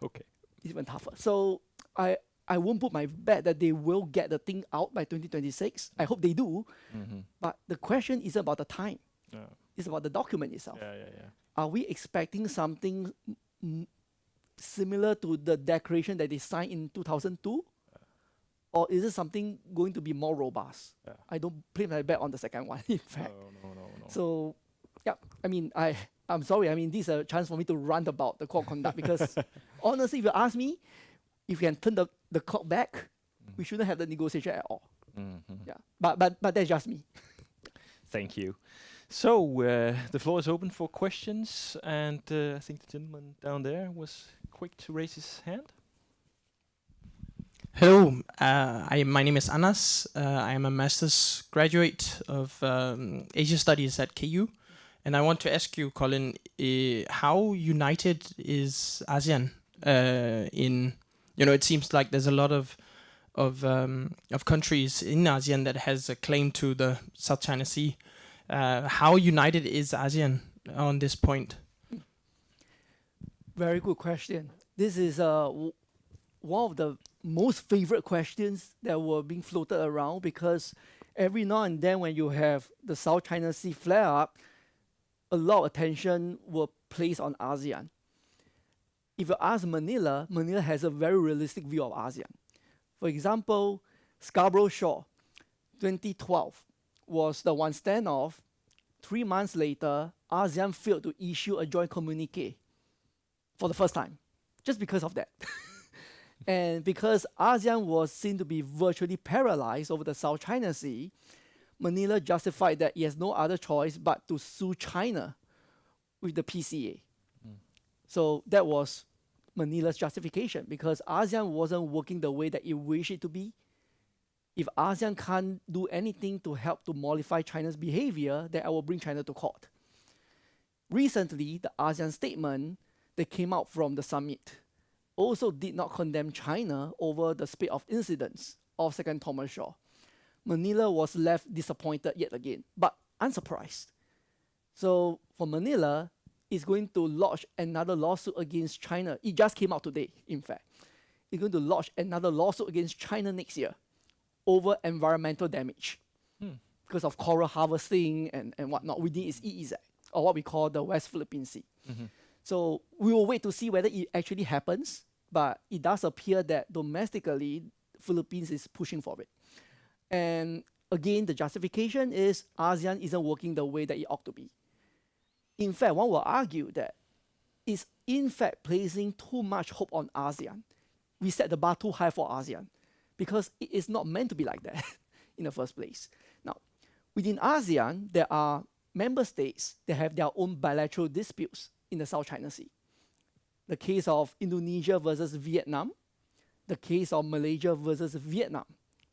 Okay. It's even tougher. So I won't put my bet that they will get the thing out by 2026. I hope they do. But the question isn't about the time. It's about the document itself. Are we expecting something similar to the declaration that they signed in 2002? Or is it something going to be more robust? I don't place my bet on the second one, in fact. No. So, yeah, I mean, I'm sorry. I mean, this is a chance for me to rant about the code of conduct because honestly, if you ask me, if you can turn the clock back, we shouldn't have the negotiation at all. Yeah, but that's just me. Thank you. So the floor is open for questions, and I think the gentleman down there was quick to raise his hand. Hello, my name is Anas. I am a master's graduate of Asia Studies at KU, and I want to ask you, Colin, how united is ASEAN it seems like there's a lot of countries in ASEAN that has a claim to the South China Sea. How united is ASEAN on this point? Very good question. This is one of the most favorite questions that were being floated around because every now and then when you have the South China Sea flare up, a lot of attention will placed on ASEAN. If you ask Manila, Manila has a very realistic view of ASEAN. For example, Scarborough Shoal, 2012 was the one standoff. 3 months later, ASEAN failed to issue a joint communique for the first time, just because of that. And because ASEAN was seen to be virtually paralyzed over the South China Sea, Manila justified that it has no other choice but to sue China with the PCA. So that was Manila's justification because ASEAN wasn't working the way that it wished it to be. If ASEAN can't do anything to help to mollify China's behavior, then I will bring China to court. Recently, the ASEAN statement that came out from the summit also did not condemn China over the spate of incidents of Second Thomas Shoal. Manila was left disappointed yet again, but unsurprised. So for Manila, it's going to lodge another lawsuit against China. It just came out today, in fact. It's going to lodge another lawsuit against China next year over environmental damage because of coral harvesting and whatnot within its EEZ, or what we call the West Philippine Sea. So we will wait to see whether it actually happens, but it does appear that domestically, Philippines is pushing for it. And again, the justification is ASEAN isn't working the way that it ought to be. In fact, one will argue that it's in fact placing too much hope on ASEAN. We set the bar too high for ASEAN because it is not meant to be like that in the first place. Now, within ASEAN, there are member states that have their own bilateral disputes in the South China Sea. The case of Indonesia versus Vietnam, the case of Malaysia versus Vietnam,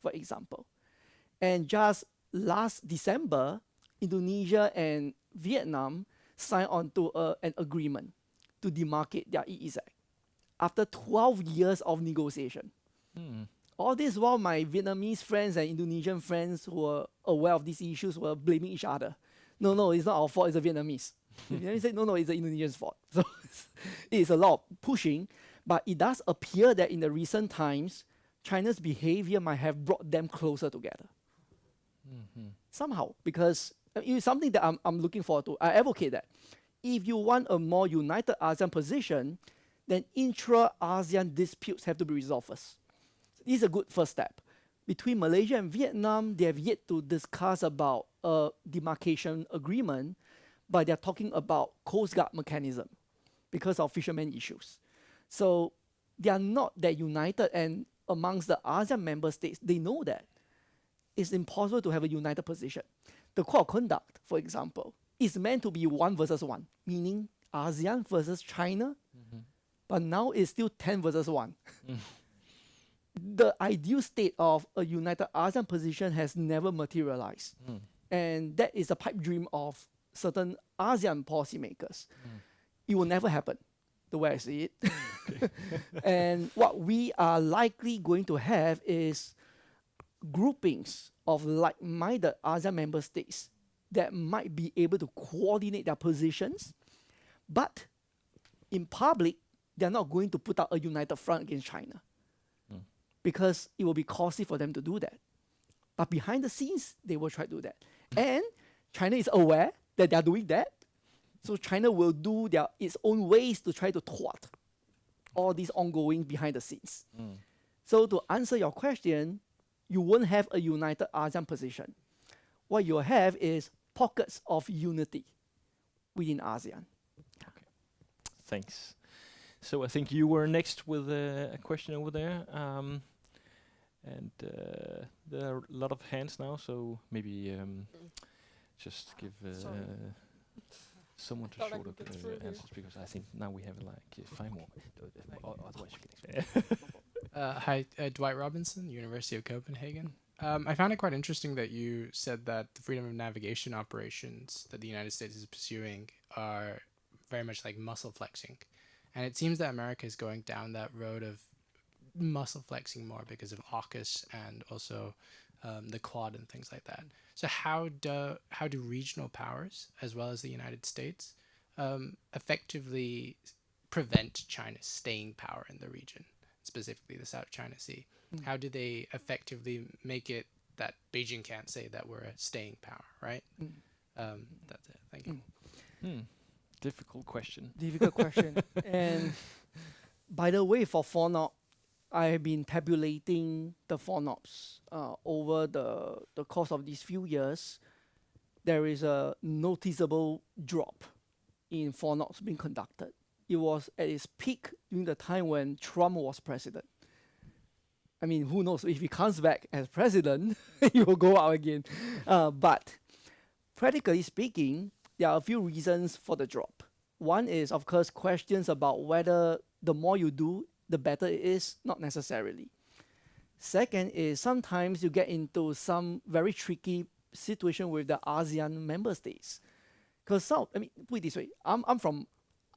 for example. And just last December, Indonesia and Vietnam signed onto an agreement to demarcate their EEZ after 12 years of negotiation. All this while my Vietnamese friends and Indonesian friends who were aware of these issues were blaming each other. No, it's not our fault, it's the Vietnamese. The Vietnamese said, no, it's the Indonesians' fault. So it is a lot of pushing, but it does appear that in the recent times, China's behavior might have brought them closer together. Somehow, because it's something that I'm looking forward to. I advocate that. If you want a more united ASEAN position, then intra-ASEAN disputes have to be resolved first. This is a good first step. Between Malaysia and Vietnam, they have yet to discuss about a demarcation agreement, but they're talking about Coast Guard mechanism because of fishermen issues. So they are not that united, and amongst the ASEAN member states, they know that it's impossible to have a united position. The Code of Conduct, for example, is meant to be 1 versus 1, meaning ASEAN versus China, but now it's still 10 versus 1. The ideal state of a united ASEAN position has never materialized. And that is a pipe dream of certain ASEAN policymakers. It will never happen, the way I see it. And what we are likely going to have is groupings of like-minded ASEAN member states that might be able to coordinate their positions, but in public, they're not going to put out a united front against China because it will be costly for them to do that. But behind the scenes, they will try to do that. And China is aware that they're doing that, so China will do its own ways to try to thwart all these ongoing behind the scenes. So to answer your question, you won't have a united ASEAN position. What you'll have is pockets of unity within ASEAN. Okay, thanks. So I think you were next with a question over there. And there are a lot of hands now, so maybe just give someone to short up answers, because I think now we have like 5 more. Otherwise you can explain. Hi, Dwight Robinson, University of Copenhagen. I found it quite interesting that you said that the freedom of navigation operations that the United States is pursuing are very much like muscle flexing. And it seems that America is going down that road of muscle flexing more because of AUKUS and also the Quad and things like that. So how do regional powers, as well as the United States, effectively prevent China's staying power in the region, specifically the South China Sea? How do they effectively make it that Beijing can't say that we're a staying power, right? That's it. Thank you. Difficult question. Difficult question. And by the way, for FONOP, I have been tabulating the FONOPs over the course of these few years. There is a noticeable drop in FONOPs being conducted. It was at its peak during the time when Trump was president. I mean, who knows? If he comes back as president, he will go out again. But practically speaking, there are a few reasons for the drop. One is, of course, questions about whether the more you do, the better it is, not necessarily. Second is sometimes you get into some very tricky situation with the ASEAN member states. Because put it this way, I'm from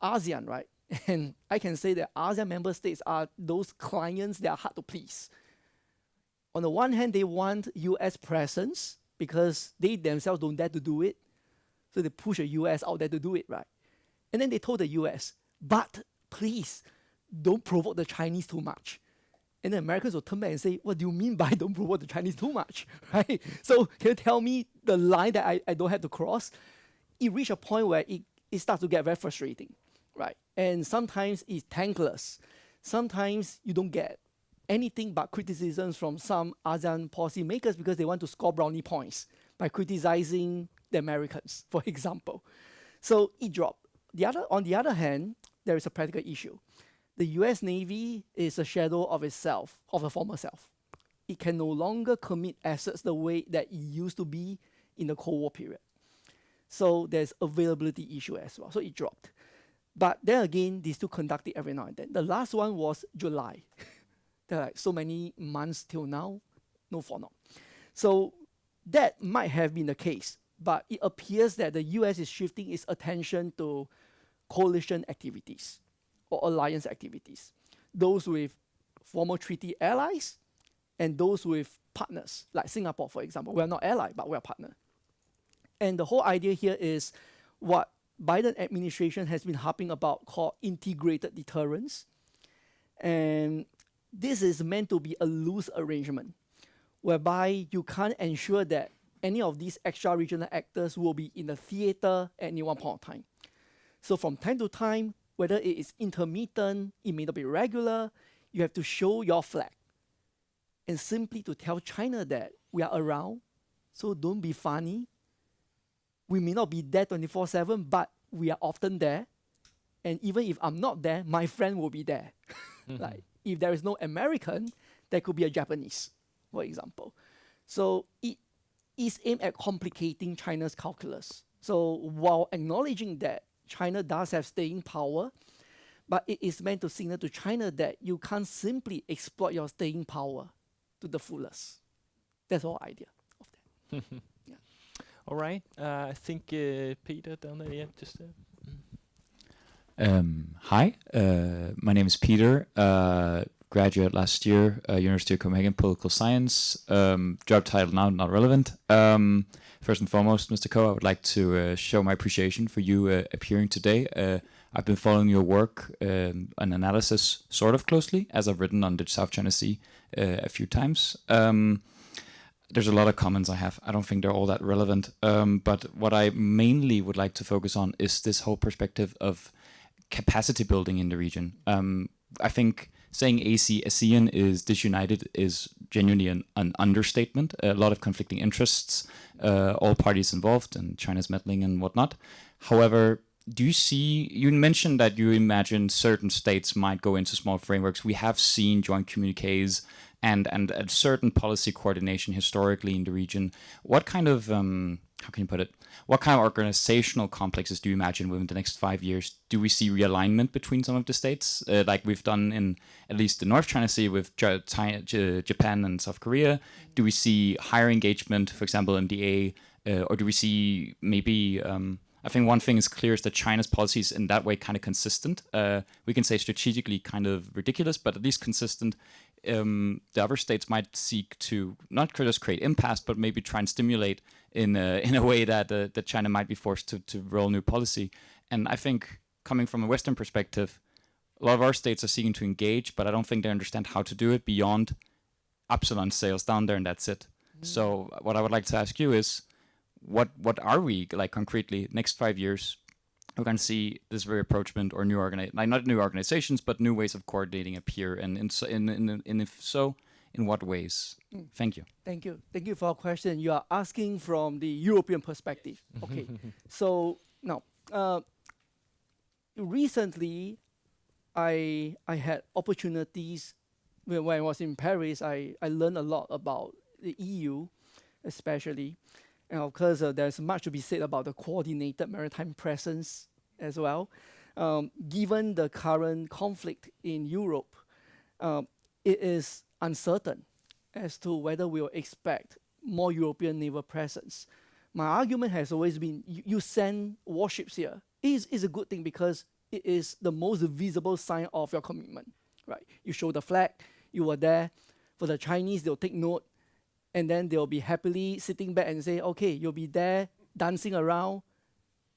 ASEAN, right? And I can say that ASEAN member states are those clients that are hard to please. On the one hand, they want US presence because they themselves don't dare to do it. So they push the US out there to do it, right? And then they told the US, but please, don't provoke the Chinese too much. And the Americans will turn back and say, what do you mean by don't provoke the Chinese too much, right? So can you tell me the line that I don't have to cross? It reached a point where it starts to get very frustrating. right? And sometimes it's thankless. Sometimes you don't get anything but criticisms from some ASEAN policymakers because they want to score brownie points by criticizing the Americans, for example. So it dropped. On the other hand, there is a practical issue. The US Navy is a shadow of itself, of a former self. It can no longer commit assets the way that it used to be in the Cold War period. So there's availability issue as well. So it dropped. But then again, they still conduct it every now and then. The last one was July. There are like so many months till now, no follow. So that might have been the case, but it appears that the US is shifting its attention to coalition activities or alliance activities. Those with former treaty allies and those with partners, like Singapore, for example. We're not allies, but we're partner. And the whole idea here is what Biden administration has been harping about called integrated deterrence. And this is meant to be a loose arrangement whereby you can't ensure that any of these extra regional actors will be in the theater at any one point of time. So from time to time, whether it is intermittent, it may not be regular, you have to show your flag and simply to tell China that we are around, so don't be funny. We may not be there 24/7, but we are often there. And even if I'm not there, my friend will be there. Like if there is no American, there could be a Japanese, for example. So it is aimed at complicating China's calculus. So while acknowledging that China does have staying power, but it is meant to signal to China that you can't simply exploit your staying power to the fullest. That's the whole idea of that. Yeah. All right. I think Peter down there, yeah, just. Hi, my name is Peter. Graduate last year, University of Copenhagen, political science. Job title now not relevant. First and foremost, Mr. Ko, I would like to show my appreciation for you appearing today. I've been following your work and analysis sort of closely, as I've written on the South China Sea a few times. There's a lot of comments I have. I don't think they're all that relevant. But what I mainly would like to focus on is this whole perspective of capacity building in the region. I think saying ASEAN is disunited is genuinely an understatement. A lot of conflicting interests, all parties involved, and China's meddling and whatnot. However, do you see, you mentioned that you imagine certain states might go into small frameworks. We have seen joint communiques and a certain policy coordination historically in the region. What kind of, how can you put it? What kind of organizational complexes do you imagine within the next 5 years? Do we see realignment between some of the states, like we've done in at least the North China Sea with Japan and South Korea? Do we see higher engagement, for example, MDA, or do we see maybe? I think one thing is clear is that China's policy is in that way kind of consistent. We can say strategically kind of ridiculous, but at least consistent. The other states might seek to not just create impasse, but maybe try and stimulate in a way that that China might be forced to roll new policy. And I think coming from a Western perspective, a lot of our states are seeking to engage, but I don't think they understand how to do it beyond Epsilon sails down there and that's it. So what I would like to ask you is, what are we like concretely next 5 years? We're going to see this very approachment or not new organizations, but new ways of coordinating appear, and if so, in what ways? Thank you. Thank you. Thank you for your question. You are asking from the European perspective. Okay. So now, recently, I had opportunities when I was in Paris. I learned a lot about the EU, especially. And of course, there's much to be said about the coordinated maritime presence as well. Given the current conflict in Europe, it is uncertain as to whether we'll expect more European naval presence. My argument has always been, you send warships here. It is a good thing because it is the most visible sign of your commitment, right? You show the flag, you were there. For the Chinese, they'll take note, and then they'll be happily sitting back and say, okay, you'll be there dancing around.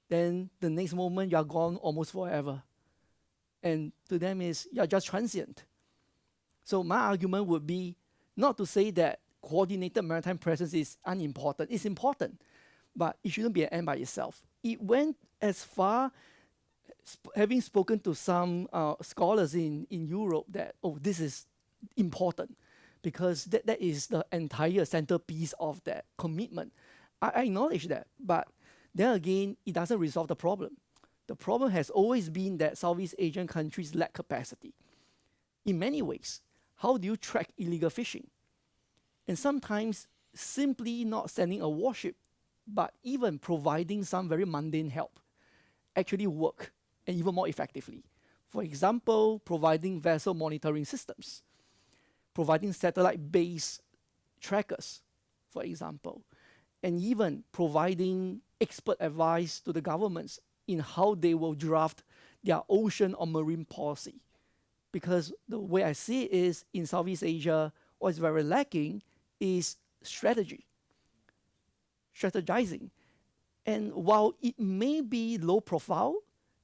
Then the next moment, you're gone almost forever. And to them is, you're just transient. So my argument would be not to say that coordinated maritime presence is unimportant. It's important, but it shouldn't be an end by itself. It went as far having spoken to some scholars in Europe that, this is important because that is the entire centerpiece of that commitment. I acknowledge that, but then again, it doesn't resolve the problem. The problem has always been that Southeast Asian countries lack capacity. In many ways, how do you track illegal fishing? And sometimes simply not sending a warship, but even providing some very mundane help actually work, and even more effectively. For example, providing vessel monitoring systems, providing satellite-based trackers, for example, and even providing expert advice to the governments in how they will draft their ocean or marine policy. Because the way I see it is, in Southeast Asia, what is very lacking is strategizing. And while it may be low profile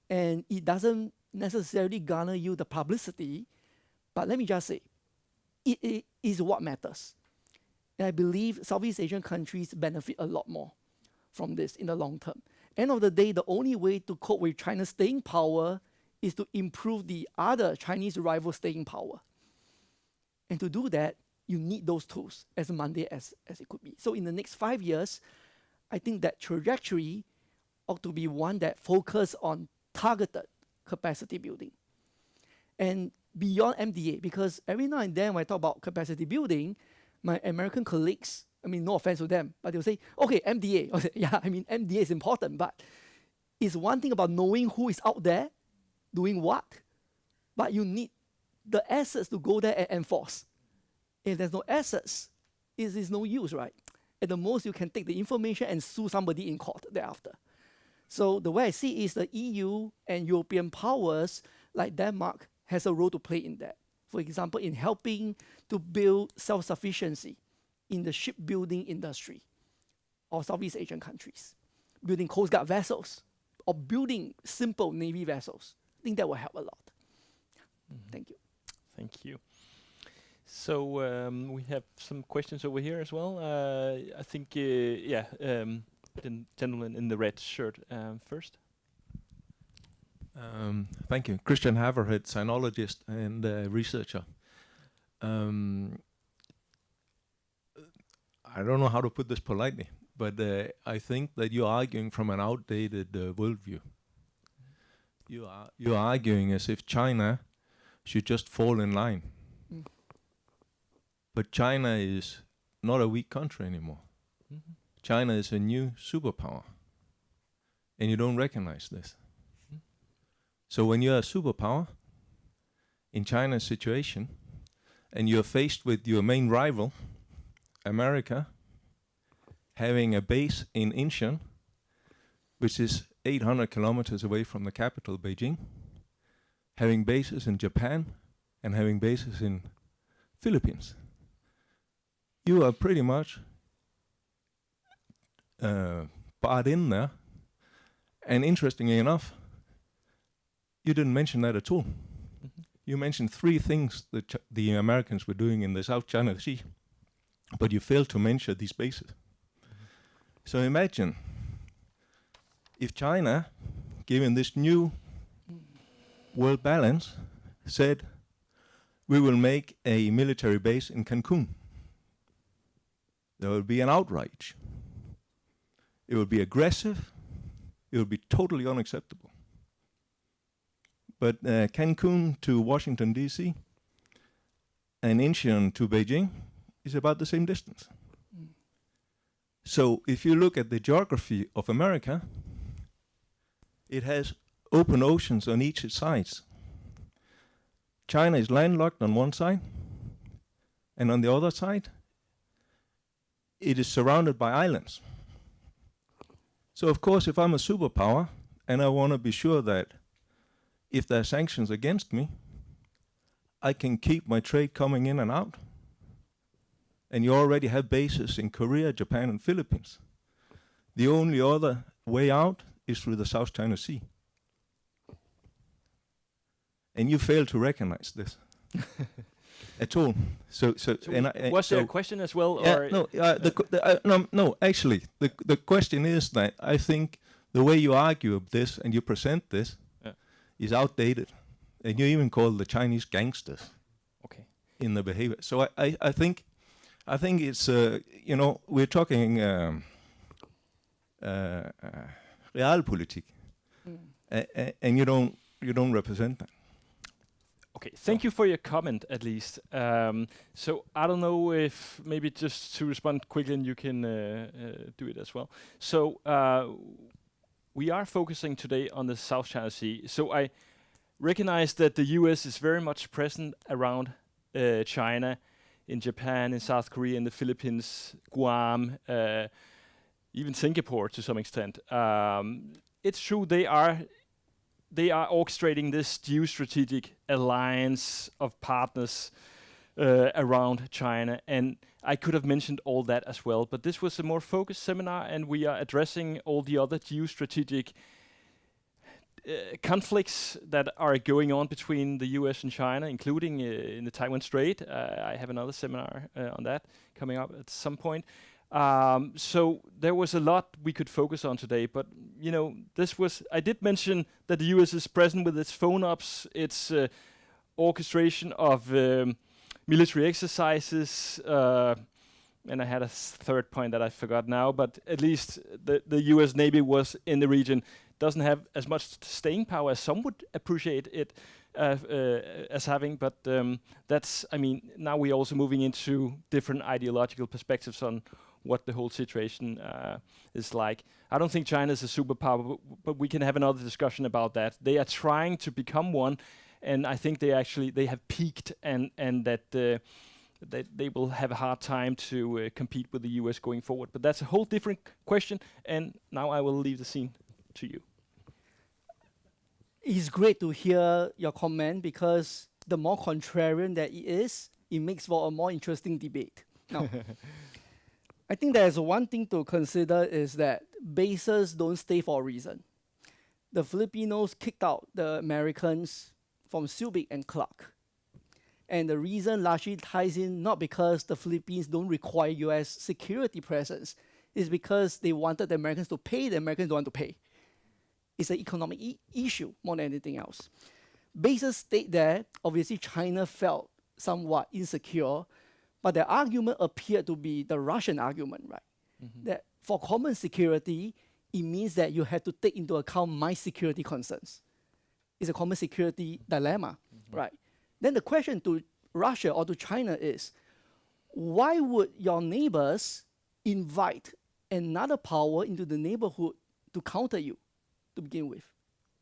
and it doesn't necessarily garner you the publicity, but let me just say, it is what matters. And I believe Southeast Asian countries benefit a lot more from this in the long term. End of the day, the only way to cope with China's staying power is to improve the other Chinese rival staying power. And to do that, you need those tools, as mundane as it could be. So in the next 5 years, I think that trajectory ought to be one that focuses on targeted capacity building. And beyond MDA, because every now and then when I talk about capacity building, my American colleagues, I mean, no offense to them, but they'll say, okay, MDA. I say, yeah, I mean, MDA is important, but it's one thing about knowing who is out there doing what, but you need the assets to go there and enforce. If there's no assets, it is no use, right? At the most, you can take the information and sue somebody in court thereafter. So the way I see it is the EU and European powers like Denmark has a role to play in that. For example, in helping to build self-sufficiency in the shipbuilding industry of Southeast Asian countries, building Coast Guard vessels or building simple Navy vessels. I think that will help a lot. Thank you. Thank you. So we have some questions over here as well. I think, the gentleman in the red shirt first. Thank you. Christian Haverhead, sinologist and researcher. I don't know how to put this politely, but I think that you're arguing from an outdated worldview. You're arguing as if China should just fall in line. But China is not a weak country anymore. Mm-hmm. China is a new superpower. And you don't recognize this. Mm-hmm. So when you're a superpower in China's situation, and you're faced with your main rival, America, having a base in Incheon, which is 800 kilometers away from the capital, Beijing, having bases in Japan, and having bases in Philippines. You are pretty much barred in there. And interestingly enough, you didn't mention that at all. Mm-hmm. You mentioned 3 things that the Americans were doing in the South China Sea, but you failed to mention these bases. Mm-hmm. So imagine if China, given this new world balance, said, we will make a military base in Cancun. There will be an outrage. It will be aggressive. It will be totally unacceptable. But Cancun to Washington, D.C., and Incheon to Beijing is about the same distance. So if you look at the geography of America, it has open oceans on each side. China is landlocked on one side, and on the other side, it is surrounded by islands. So of course, if I'm a superpower, and I want to be sure that if there are sanctions against me, I can keep my trade coming in and out. And you already have bases in Korea, Japan, and Philippines. The only other way out is through the South China Sea. And you fail to recognize this at all. So was there a question as well? Yeah, or no. Actually, the question is that I think the way you argue this and you present this is outdated, and you even call the Chinese gangsters Okay. in the behavior. So I think it's we're talking realpolitik, and you don't represent that. Okay, thank you for your comment, at least. So I don't know if maybe just to respond quickly, and you can do it as well. So we are focusing today on the South China Sea. So I recognize that the U.S. is very much present around China, in Japan, in South Korea, in the Philippines, Guam, even Singapore to some extent. It's true they are orchestrating this geostrategic alliance of partners around China, and I could have mentioned all that as well, but this was a more focused seminar, and we are addressing all the other geostrategic conflicts that are going on between the US and China, including in the Taiwan Strait. I have another seminar on that coming up at some point. So there was a lot we could focus on today, but I did mention that the US is present with its phone ups, its orchestration of military exercises, and I had a third point that I forgot now, but at least the US Navy was in the region. Doesn't have as much staying power as some would appreciate it as having, but now we're also moving into different ideological perspectives on what the whole situation is like. I don't think China is a superpower, but we can have another discussion about that. They are trying to become one, and I think they have peaked, and that they will have a hard time to compete with the US going forward. But that's a whole different question, and now I will leave the scene to you. It's great to hear your comment, because the more contrarian that it is, it makes for a more interesting debate. Now, I think there's one thing to consider is that bases don't stay for a reason. The Filipinos kicked out the Americans from Subic and Clark. And the reason largely ties in not because the Philippines don't require US security presence, it's because they wanted the Americans to pay, the Americans don't want to pay. It's an economic issue more than anything else. Bases stayed there. Obviously, China felt somewhat insecure, but the argument appeared to be the Russian argument, right? Mm-hmm. That for common security, it means that you have to take into account my security concerns. It's a common security dilemma, right? Then the question to Russia or to China is, why would your neighbors invite another power into the neighborhood to counter you to begin with?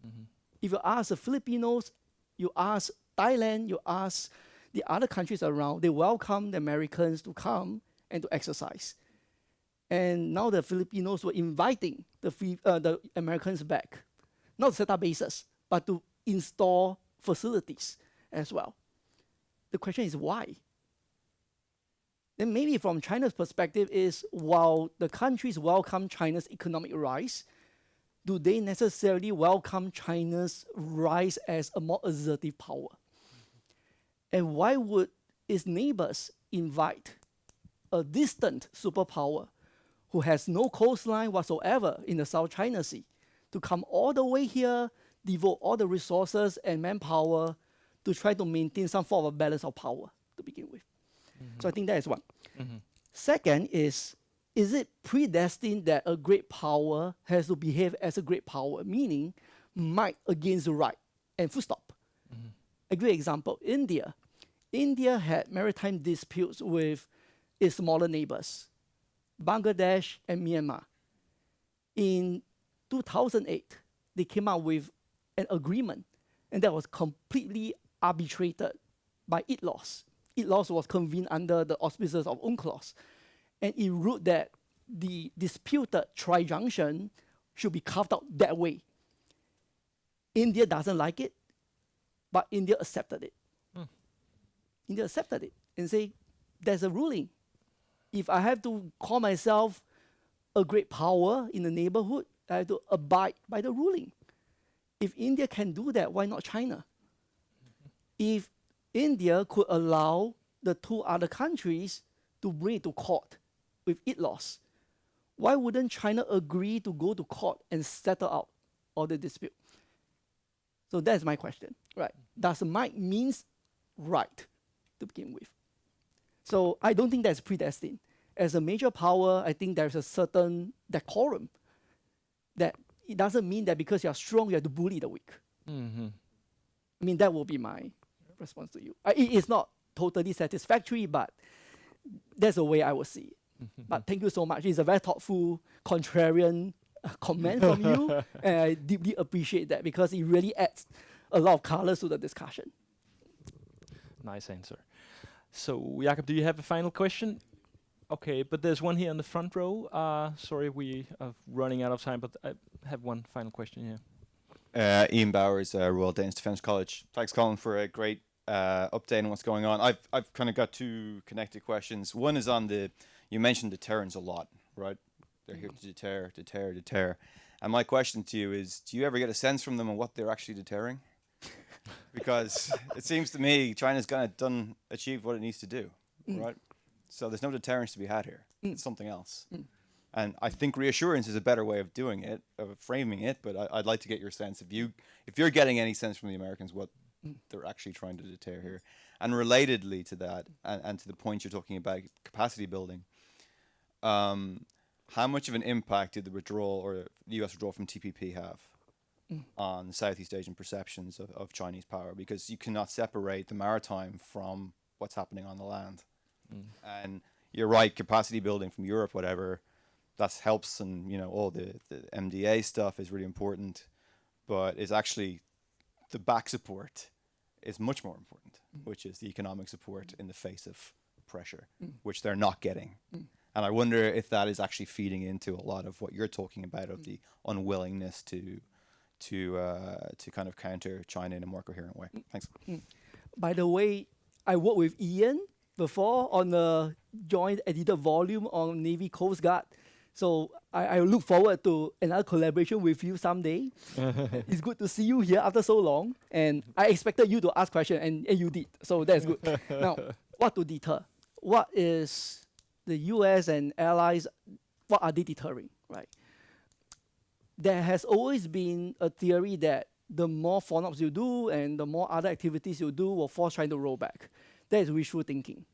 Mm-hmm. If you ask the Filipinos, you ask Thailand, you ask the other countries around, they welcome the Americans to come and to exercise. And now the Filipinos were inviting the Americans back, not to set up bases, but to install facilities as well. The question is why? Then maybe from China's perspective is, while the countries welcome China's economic rise, do they necessarily welcome China's rise as a more assertive power? And why would its neighbors invite a distant superpower who has no coastline whatsoever in the South China Sea to come all the way here, devote all the resources and manpower to try to maintain some form of balance of power to begin with? Mm-hmm. So I think that is one. Mm-hmm. Second is it predestined that a great power has to behave as a great power, meaning might against the right, and full stop? Mm-hmm. A great example, India. India had maritime disputes with its smaller neighbors, Bangladesh and Myanmar. In 2008, they came out with an agreement, and that was completely arbitrated by DIIS. DIIS was convened under the auspices of UNCLOS, and it ruled that the disputed tri-junction should be carved out that way. India doesn't like it, but India accepted it. India accepted it and say, there's a ruling. If I have to call myself a great power in the neighborhood, I have to abide by the ruling. If India can do that, why not China? If India could allow the two other countries to bring it to court with DIIS, why wouldn't China agree to go to court and settle out all the dispute? So that's my question, right? Does might means right to begin with? So I don't think that's predestined. As a major power, I think there's a certain decorum that it doesn't mean that because you're strong, you have to bully the weak. Mm-hmm. I mean, that will be my response to you. It is not totally satisfactory, but that's the way I would see it. But thank you so much. It's a very thoughtful, contrarian comment from you, and I deeply appreciate that because it really adds a lot of colors to the discussion. Nice answer. So, Jakob, do you have a final question? Okay, but there's one here in the front row. Sorry, we are running out of time, but I have one final question here. Ian Bowers, Royal Danish Defence College. Thanks, Colin, for a great update on what's going on. I've kind of got two connected questions. One is on you mentioned deterrence a lot, right? They're here to deter. And my question to you is, do you ever get a sense from them on what they're actually deterring? Because it seems to me China's kind of achieved what it needs to do, right? So there's no deterrence to be had here. It's something else. And I think reassurance is a better way of doing it, of framing it. But I'd like to get your sense if you're getting any sense from the Americans what they're actually trying to deter here. And relatedly to that, and to the point you're talking about capacity building, how much of an impact did the withdrawal or the US withdrawal from TPP have on Southeast Asian perceptions of Chinese power? Because you cannot separate the maritime from what's happening on the land. And you're right, capacity building from Europe, whatever, that helps, and all the MDA stuff is really important, but it's actually the back support is much more important, which is the economic support in the face of pressure, which they're not getting. And I wonder if that is actually feeding into a lot of what you're talking about of the unwillingness to kind of counter China in a more coherent way. Thanks. By the way, I worked with Ian before on a joint edited volume on Navy Coast Guard. So I look forward to another collaboration with you someday. It's good to see you here after so long. And I expected you to ask questions, and you did. So that's good. Now, what to deter? What is the US and allies, what are they deterring, right? There has always been a theory that the more FONOPs you do and the more other activities you do will force China to roll back. That is wishful thinking.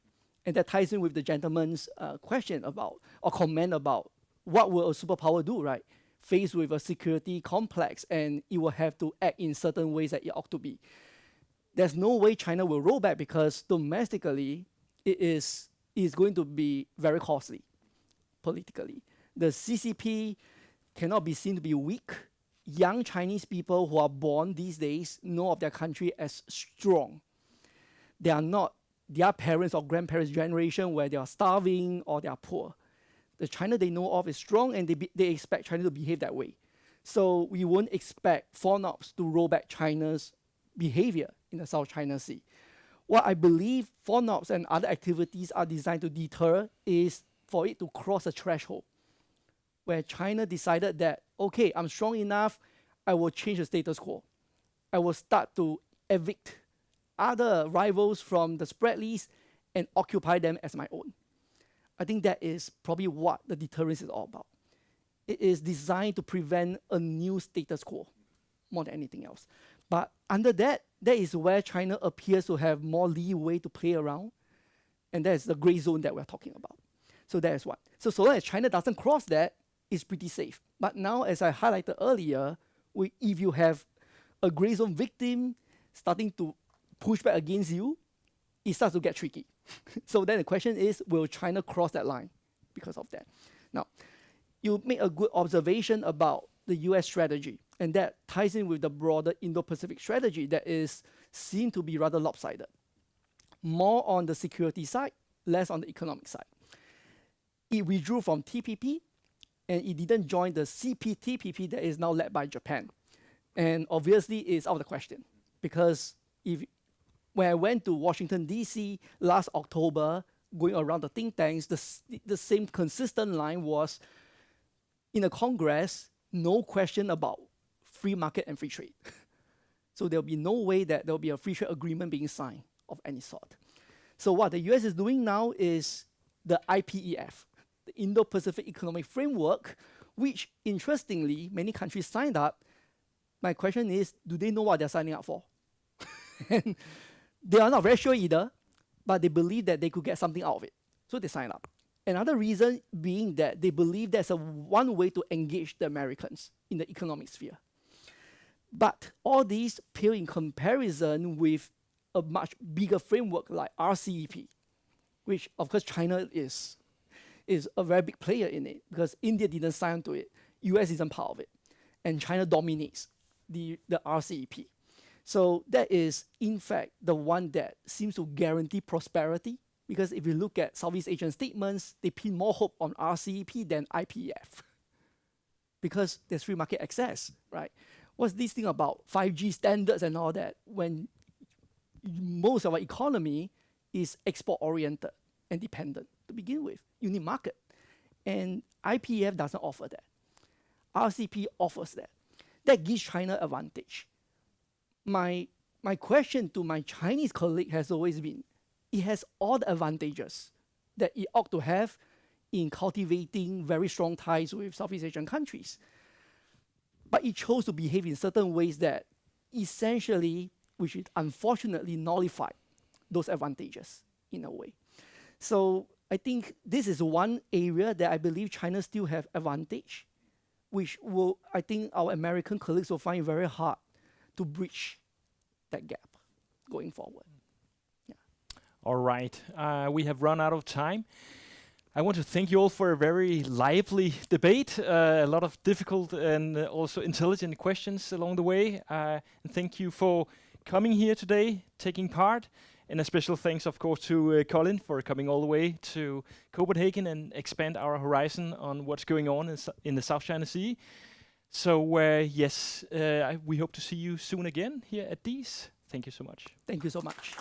And that ties in with the gentleman's question about, or comment about, what will a superpower do, right? Faced with a security complex, and it will have to act in certain ways that it ought to be. There's no way China will roll back because domestically, it is going to be very costly politically. The CCP cannot be seen to be weak. Young Chinese people who are born these days know of their country as strong. They are not their parents' or grandparents' generation where they are starving or they are poor. The China they know of is strong, and they expect China to behave that way. So we won't expect FONOPs to roll back China's behavior in the South China Sea. What I believe FONOPs and other activities are designed to deter is for it to cross a threshold where China decided that, okay, I'm strong enough, I will change the status quo. I will start to evict other rivals from the spread list and occupy them as my own. I think that is probably what the deterrence is all about. It is designed to prevent a new status quo more than anything else. But under that is where China appears to have more leeway to play around. And that is the gray zone that we're talking about. So that is what. So long as China doesn't cross that, it's pretty safe. But now, as I highlighted earlier, if you have a gray zone victim starting to push back against you, it starts to get tricky. So then the question is, will China cross that line because of that? Now, you make a good observation about the US strategy, and that ties in with the broader Indo-Pacific strategy that is seen to be rather lopsided. More on the security side, less on the economic side. It withdrew from TPP, and it didn't join the CPTPP that is now led by Japan. And obviously, it's out of the question, because when I went to Washington, D.C. last October, going around the think tanks, the same consistent line was, in the Congress, no question about free market and free trade. So there'll be no way that there'll be a free trade agreement being signed of any sort. So what the US is doing now is the IPEF, the Indo-Pacific Economic Framework, which, interestingly, many countries signed up my question is, do they know what they're signing up for? And they are not very sure either, but they believe that they could get something out of it. So they sign up. Another reason being that they believe there's one way to engage the Americans in the economic sphere. But all these pale in comparison with a much bigger framework like RCEP, which of course China is a very big player in it because India didn't sign to it, US isn't part of it, and China dominates the RCEP. So that is, in fact, the one that seems to guarantee prosperity, because if you look at Southeast Asian statements, they pin more hope on RCEP than IPEF because there's free market access, right? What's this thing about 5G standards and all that when most of our economy is export-oriented and dependent to begin with? You need market. And IPEF doesn't offer that. RCEP offers that. That gives China advantage. My question to my Chinese colleague has always been, it has all the advantages that it ought to have in cultivating very strong ties with Southeast Asian countries. But it chose to behave in certain ways that essentially, which is unfortunately nullified those advantages in a way. So I think this is one area that I believe China still have advantage, which I think our American colleagues will find it very hard to bridge that gap going forward. All right, we have run out of time. I want to thank you all for a very lively debate, a lot of difficult and also intelligent questions along the way. And thank you for coming here today, taking part. And a special thanks, of course, to Colin for coming all the way to Copenhagen and expand our horizon on what's going on in the South China Sea. So yes, we hope to see you soon again here at DIIS. Thank you so much. Thank you so much.